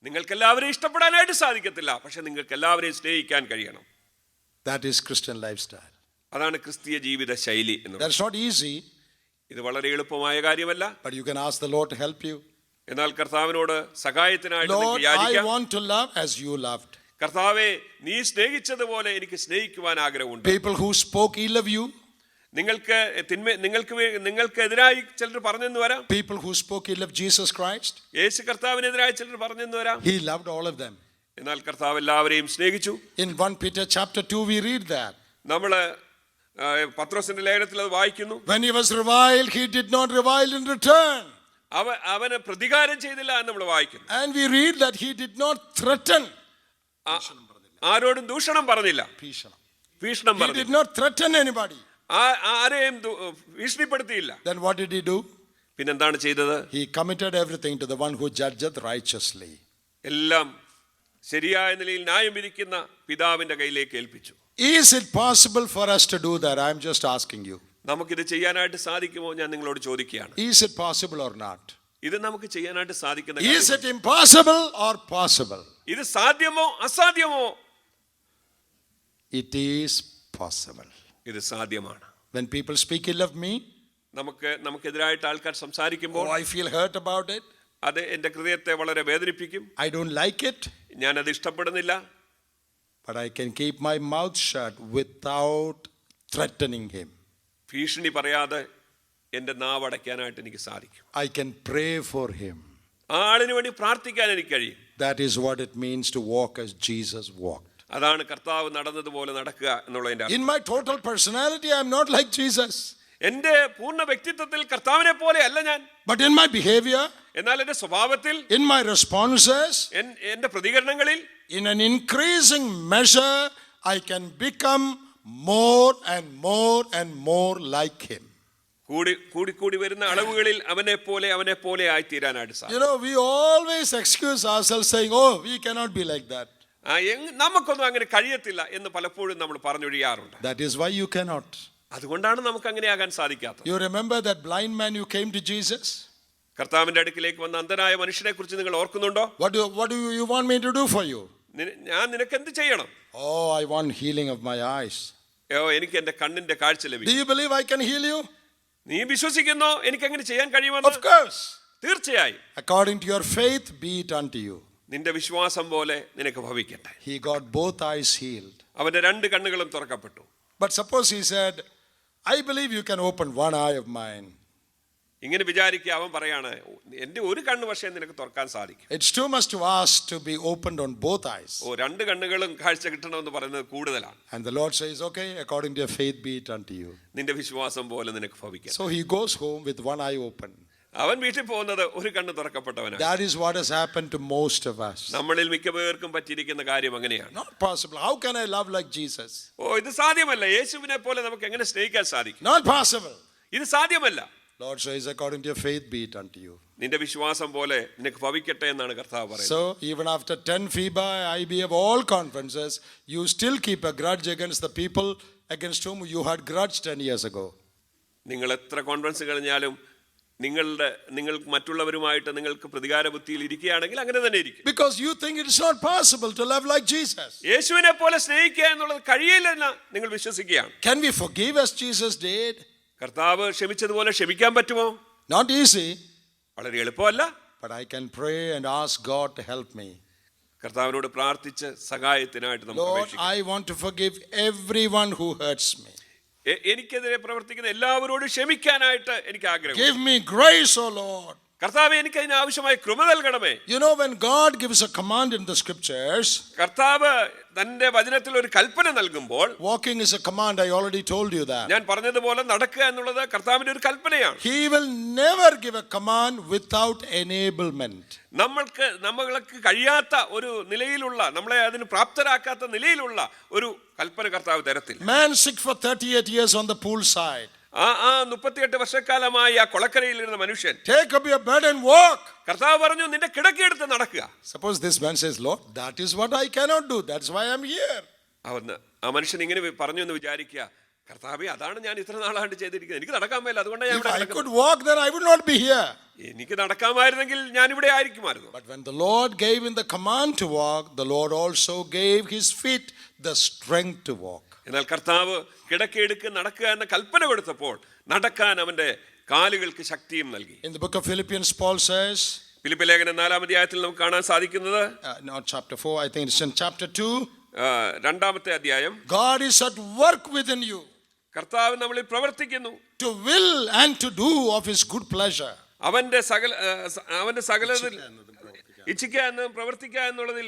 നിങ്ങൾക്ക് എല്ലാവരെയും ഇഷ്ടപ്പെടാനായിട്ട് സാധിക്കത്തില്ല, പക്ഷെ നിങ്ങൾക്ക് എല്ലാവരെയും സ്നേഹിക്കാൻ കഴിയണം. That is Christian lifestyle. അതാണ് ക്രിസ്തീയ ജീവിത ശൈലി എന്നുള്ളത്. That's not easy. ഇത് വളരെ എളുപ്പമായ കാര്യമല്ല. But you can ask the Lord to help you. എന്നാൽ കർത്താവിനോട് സഹായത്തിനായിട്ട് Lord, I യാചിക്കാം. want to love as you loved. കർത്താവേ, നീ സ്നേഹിച്ചതുപോലെ എനിക്ക് സ്നേഹിക്കുവാൻ ആഗ്രഹമുണ്ട്. People who spoke ill of you. നിങ്ങൾക്കെതിരായി ചിലർ പറഞ്ഞെന്ന് വരാം. People who spoke ill of Jesus Christ. യേശു കർത്താവിനെതിരായി ചിലർ പറഞ്ഞെന്ന് വരാം. He loved all of them. എന്നാൽ കർത്താവ് എല്ലാവരെയും സ്നേഹിച്ചു. In 1 Peter chapter 2 we read that. നമ്മള് പത്രോസിന്റെ ലേഖനത്തിൽ അത് വായിക്കുന്നു. When he was reviled, he did not revile in return. അവന് പ്രതികാരം ചെയ്തില്ല എന്ന് നമ്മൾ വായിക്കുന്നു. And we read that he did not threaten. ആരോടും ദൂഷണം പറഞ്ഞില്ല, ഭീഷണം He did not threaten anybody. ആരെയും ഭീഷണിപ്പെടുത്തിയില്ല. Then what did he do? പിന്നെന്താണ് ചെയ്തത്? He committed everything to the one who judgeth righteously. എല്ലാം ശരിയായ നിലയിൽ ന്യായം വിധിക്കുന്ന പിതാവിന്റെ കയ്യിലേക്ക് ഏൽപ്പിച്ചു. Is it possible for us to do that? I am just asking you. നമുക്കിത് ചെയ്യാനായിട്ട് സാധിക്കുമോ? ഞാൻ നിങ്ങളോട് ചോദിക്കുകയാണ്. Is it possible or not? ഇത് നമുക്ക് ചെയ്യാനായിട്ട് സാധിക്കുന്ന Is കാര്യമാണ്. it impossible or possible? ഇത് സാധ്യമോ അസാധ്യമോ? It is possible. ഇത് സാധ്യമാണ്. When people speak ill of me, നമുക്കെതിരായിട്ട് ആൾക്കാർ സംസാരിക്കുമ്പോൾ I feel hurt about it. അത് എൻ്റെ ഹൃദയത്തെ വളരെ വേദനിപ്പിക്കും. I don't like it. ഞാനത് ഇഷ്ടപ്പെടുന്നില്ല. But I can keep my mouth shut without threatening him. ഭീഷണി പറയാതെ എൻ്റെ നാവ് അടയ്ക്കാനായിട്ട് എനിക്ക് സാധിക്കും. I can pray for him. ആളിന് വേണ്ടി പ്രാർത്ഥിക്കാൻ എനിക്ക് കഴിയും. That is what it means to walk as Jesus walked. അതാണ് കർത്താവ് നടന്നതുപോലെ നടക്കുക എന്നുള്ളതിന്റെ അർത്ഥം. In my total personality, I am not like Jesus. എൻ്റെ പൂർണ്ണ വ്യക്തിത്വത്തിൽ കർത്താവിനെ പോലെ അല്ല ഞാൻ. But in my behavior, എന്നാൽ എൻ്റെ സ്വഭാവത്തിൽ, in my responses, എൻ്റെ പ്രതികരണങ്ങളിൽ, in an increasing measure, I can become more and more and more like him. കൂടി വരുന്ന അളവുകളിൽ അവനെ പോലെ ആയിത്തീരാനായിട്ട് സാധിക്കും. You know, we always excuse ourselves saying, oh, we cannot be like that. നമുക്കൊന്നും അങ്ങനെ കഴിയത്തില്ല എന്ന് പലപ്പോഴും നമ്മൾ പറഞ്ഞൊഴിയാറുണ്ട്. That is why you cannot. അതുകൊണ്ടാണ് നമുക്ക് അങ്ങനെ ആകാൻ സാധിക്കാത്തത്. You remember that blind man who came to Jesus? കർത്താവിന്റെ അടുക്കിലേക്ക് വന്ന അന്ധനായ മനുഷ്യനെ കുറിച്ച് നിങ്ങൾ ഓർക്കുന്നുണ്ടോ? What do you want me to do for you? ഞാൻ നിനക്ക് എന്ത് ചെയ്യണം? Oh, I want healing of my eyes. എനിക്ക് എന്റെ കണ്ണിന്റെ കാഴ്ച Do ലഭിക്കും. you believe I can heal you? നീ വിശ്വസിക്കുന്നോ എനിക്ക് അങ്ങനെ ചെയ്യാൻ കഴിയുമെന്ന്? Of course. തീർച്ചയായും. According to your faith, be it unto you. നിന്റെ വിശ്വാസം പോലെ നിനക്ക് ഭവിക്കട്ടെ. He got both eyes healed. അവന്റെ രണ്ട് കണ്ണുകളും തുറക്കപ്പെട്ടു. But suppose he said, I believe you can open one eye of mine. ഇങ്ങനെ വിചാരിക്കുക, അവൻ പറയാണ്, എന്റെ ഒരു കണ്ണ് പക്ഷേ നിനക്ക് തുറക്കാൻ സാധിക്കും. It's too much to ask to be opened on both eyes. രണ്ട് കണ്ണുകളും കാഴ്ച കിട്ടണമെന്ന് പറയുന്നത് കൂടുതലാണ്. And the Lord says, okay, according to your faith, be it unto you. നിന്റെ വിശ്വാസം പോലെ നിനക്ക് ഭവിക്കാം. So he goes home with one eye open. അവൻ വീട്ടിൽ പോകുന്നത് ഒരു കണ്ണ് തുറക്കപ്പെട്ടവനാണ്. That is what has happened to most of us. നമ്മളിൽ മിക്കപേർക്കും പറ്റിയിരിക്കുന്ന കാര്യം അങ്ങനെയാണ്. Not possible. How can I love like Jesus? ഇത് സാധ്യമല്ല. യേശുവിനെ പോലെ നമുക്ക് എങ്ങനെ സ്നേഹിക്കാൻ സാധിക്കും? Not possible. ഇത് സാധ്യമല്ല. Lord says, according to your faith be it unto you. നിന്റെ വിശ്വാസം പോലെ നിനക്ക് ഭവിക്കട്ടെ എന്നാണ് കർത്താവ് പറയുന്നത്. So even after 10 FIBA, IBF, all conferences, you still keep a grudge against the people against whom you had grudged 10 years ago. നിങ്ങൾ എത്ര കോൺഫറൻസ് കഴിഞ്ഞാലും നിങ്ങൾ മറ്റുള്ളവരുമായിട്ട് നിങ്ങൾക്ക് പ്രതികാര ബുദ്ധിയിൽ ഇരിക്കുകയാണെങ്കിൽ അങ്ങനെ തന്നെ ഇരിക്കും. Because you think it is not possible to love like Jesus. യേശുവിനെ പോലെ സ്നേഹിക്കുക എന്നുള്ളത് കഴിയില്ലെന്ന് നിങ്ങൾ വിശ്വസിക്കുകയാണ്. Can we forgive as Jesus did? കർത്താവ് ക്ഷമിച്ചതുപോലെ ക്ഷമിക്കാൻ പറ്റുമോ? Not easy. വളരെ എളുപ്പമല്ല. But I can pray and ask God to help me. കർത്താവിനോട് പ്രാർത്ഥിച്ച് സഹായത്തിനായിട്ട് നമുക്ക് Lord, അപേക്ഷിക്കാം. I want to forgive everyone who hurts me. എനിക്കെതിരെ പ്രവർത്തിക്കുന്ന എല്ലാവരോടും ക്ഷമിക്കാനായിട്ട് എനിക്ക് ആഗ്രഹം. Give me grace, O Lord. കർത്താവേ, എനിക്ക് അതിന് ആവശ്യമായ കൃപ നൽകണമേ. You know, when God gives a command in the scriptures, കർത്താവ് തന്റെ വചനത്തിൽ ഒരു കൽപ്പന നൽകുമ്പോൾ, walking is a command. I already told you that. ഞാൻ പറഞ്ഞതുപോലെ നടക്കുക എന്നുള്ളത് കർത്താവിന്റെ ഒരു കൽപ്പനയാണ്. He will never give a command without enablement. നമ്മൾക്ക് കഴിയാത്ത ഒരു നിലയിലുള്ള, നമ്മളെ അതിന് പ്രാപ്തരാക്കാത്ത നിലയിലുള്ള ഒരു കൽപ്പന കർത്താവ് തരത്തില്ല. Man sick for 38 years on the poolside. 38 വർഷക്കാലമായി ആ കൊളക്കരയിലിരുന്ന മനുഷ്യൻ, Take up your bed and walk. കർത്താവ് പറഞ്ഞു, നിന്റെ കിടക്കയെടുത്ത് നടക്കുക. Suppose this man says, Lord, that is what I cannot do. That's why I'm here. ആ മനുഷ്യൻ ഇങ്ങനെ പറഞ്ഞു എന്ന് വിചാരിക്കുക, കർത്താവേ, അതാണ് ഞാൻ ഇത്ര നാളായിട്ട് ചെയ്തിരിക്കുന്നത്, എനിക്ക് നടക്കാൻ മേല, അതുകൊണ്ട് ഞാൻ If ഇവിടെ I കിടക്കുന്നു. could walk, then I would not be here. എനിക്ക് നടക്കാമായിരുന്നെങ്കിൽ ഞാൻ ഇവിടെ ആയിരിക്കുമായിരുന്നു. But when the Lord gave him the command to walk, the Lord also gave his feet the strength to walk. എന്നാൽ കർത്താവ് കിടക്കയെടുക്ക് നടക്കുക എന്ന കൽപ്പന കൊടുത്തപ്പോൾ നടക്കാൻ അവന്റെ കാലുകൾക്ക് ശക്തിയും നൽകി. In the book of Philippians, Paul says, Philippi ലേഖനം 4-ാം അധ്യായത്തിൽ നമുക്ക് കാണാൻ സാധിക്കുന്നത്, not chapter 4, I think it's in chapter 2. 2-ാമത്തെ അധ്യായം, God is at work within you കർത്താവ് നമ്മളിൽ പ്രവർത്തിക്കുന്നു, to will and to do of his good pleasure. അവന്റെ സകലത്തിൽ ഇച്ഛിക്കുക എന്ന് പ്രവർത്തിക്കുക എന്നുള്ളതിൽ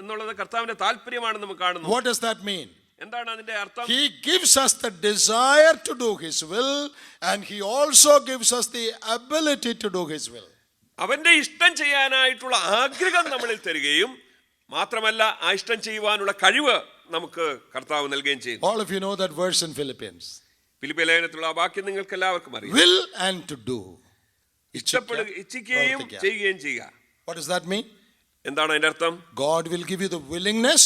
എന്നുള്ളത് കർത്താവിന്റെ താല്പര്യമാണെന്ന് നമുക്ക് കാണുന്നു. What does that mean? എന്താണ് അതിന്റെ അർത്ഥം? He gives us the desire to do his will, and he also gives us the ability to do his will. അവന്റെ ഇഷ്ടം ചെയ്യാനായിട്ടുള്ള ആഗ്രഹം നമ്മളിൽ തരികയും മാത്രമല്ല ആ ഇഷ്ടം ചെയ്യുവാനുള്ള കഴിവ് നമുക്ക് കർത്താവ് നൽകുകയും ചെയ്യും. All of you know that verse in Philippians. Philippi ലേഖനത്തിലുള്ള ആ വാക്യം നിങ്ങൾക്ക് എല്ലാവർക്കും അറിയാം. Will and to do. ഇച്ഛിക്കുകയും ചെയ്യുകയും ചെയ്യുക. What does that mean? എന്താണ് അതിന്റെ അർത്ഥം? God will give you the willingness,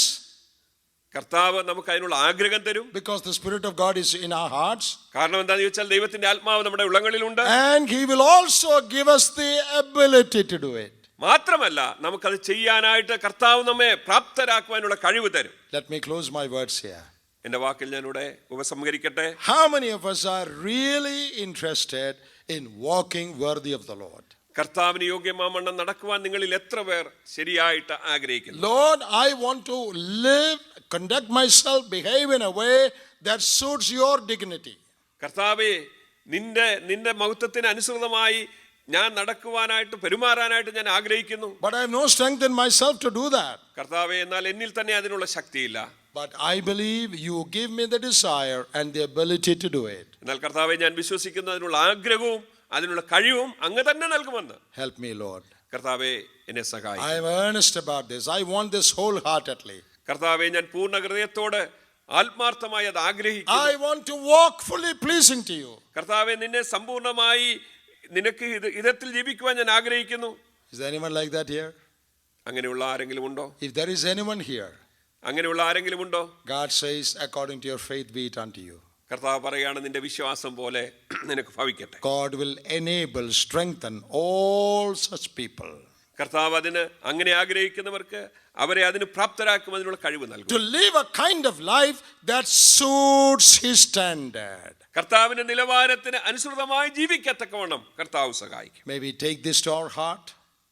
കർത്താവ് നമുക്ക് അതിനുള്ള ആഗ്രഹം തരും. because the Spirit of God is in our hearts. കാരണം എന്താണെന്ന് ചോദിച്ചാൽ ദൈവത്തിന്റെ ആത്മാവ് നമ്മുടെ ഉള്ളങ്ങളിലുണ്ട്. And he will also give us the ability to do it. മാത്രമല്ല നമുക്കത് ചെയ്യാനായിട്ട് കർത്താവ് നമ്മെ പ്രാപ്തരാക്കുവാനുള്ള കഴിവ് തരും. Let me close my words here. എന്റെ വാക്കിൽ ഞാനിവിടെ ഉപസംഹരിക്കട്ടെ. How many of us are really interested in walking worthy of the Lord? കർത്താവിന് യോഗ്യമാമണ്ണം നടക്കുവാൻ നിങ്ങളിൽ എത്ര പേർ ശരിയായിട്ട് ആഗ്രഹിക്കുന്നു? Lord, I want to live, conduct myself, behave in a way that suits your dignity. കർത്താവേ, നിന്റെ മഹത്വത്തിന് അനുസൃതമായി ഞാൻ നടക്കുവാനായിട്ട് പെരുമാറാനായിട്ട് ഞാൻ ആഗ്രഹിക്കുന്നു. But I have no strength in myself to do that. കർത്താവേ, എന്നാൽ എന്നിൽ തന്നെ അതിനുള്ള ശക്തിയില്ല. But I believe you give me the desire and the ability to do it. എന്നാൽ കർത്താവേ, ഞാൻ വിശ്വസിക്കുന്നു അതിനുള്ള ആഗ്രഹവും അതിനുള്ള കഴിവും അങ്ങ് തന്നെ നൽകുമെന്ന്. Help me, Lord. കർത്താവേ, എന്നെ സഹായിക്കൂ. I am earnest about this. I want this wholeheartedly. കർത്താവേ, ഞാൻ പൂർണ്ണ ഹൃദയത്തോടെ ആത്മാർത്ഥമായി അത് ആഗ്രഹിക്കുന്നു. I want to walk fully pleasing to you. കർത്താവേ, നിന്നെ സമ്പൂർണ്ണമായി നിനക്ക് ഹിതത്തിൽ ജീവിക്കുവാൻ ഞാൻ ആഗ്രഹിക്കുന്നു. Is there anyone like that here? അങ്ങനെയുള്ള ആരെങ്കിലും ഉണ്ടോ? If there is anyone here, അങ്ങനെയുള്ള ആരെങ്കിലും ഉണ്ടോ? God says, according to your faith be it unto you. കർത്താവ് പറയാണ്, നിന്റെ വിശ്വാസം പോലെ നിനക്ക് ഭവിക്കട്ടെ. God will enable, strengthen all such people. കർത്താവ് അതിന് അങ്ങനെ ആഗ്രഹിക്കുന്നവർക്ക് അവരെ അതിന് പ്രാപ്തരാക്കും, അതിനുള്ള കഴിവ് നൽകും. To live a kind of life that suits his standard. കർത്താവിന്റെ നിലവാരത്തിന് അനുസൃതമായി ജീവിക്കത്തക്കവണ്ണം കർത്താവ് സഹായിക്കും. May we take this to our heart.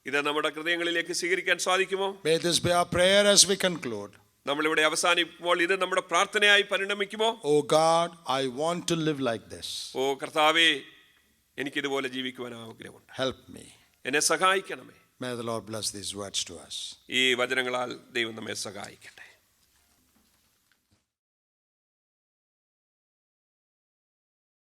ഇത് നമ്മുടെ ഹൃദയങ്ങളിലേക്ക് സ്വീകരിക്കാൻ സാധിക്കുമോ? May this be our prayer as we conclude. നമ്മളിവിടെ അവസാനിക്കുമ്പോൾ ഇത് നമ്മുടെ പ്രാർത്ഥനയായി പരിണമിക്കുമോ? Oh God, I want to live like this. ഓ കർത്താവേ, എനിക്കിതുപോലെ ജീവിക്കുവാൻ ആഗ്രഹമുണ്ട്. Help me. എന്നെ സഹായിക്കണമേ. May the Lord bless these words to us. ഈ വചനങ്ങളാൽ ദൈവം നമ്മെ സഹായിക്കട്ടെ.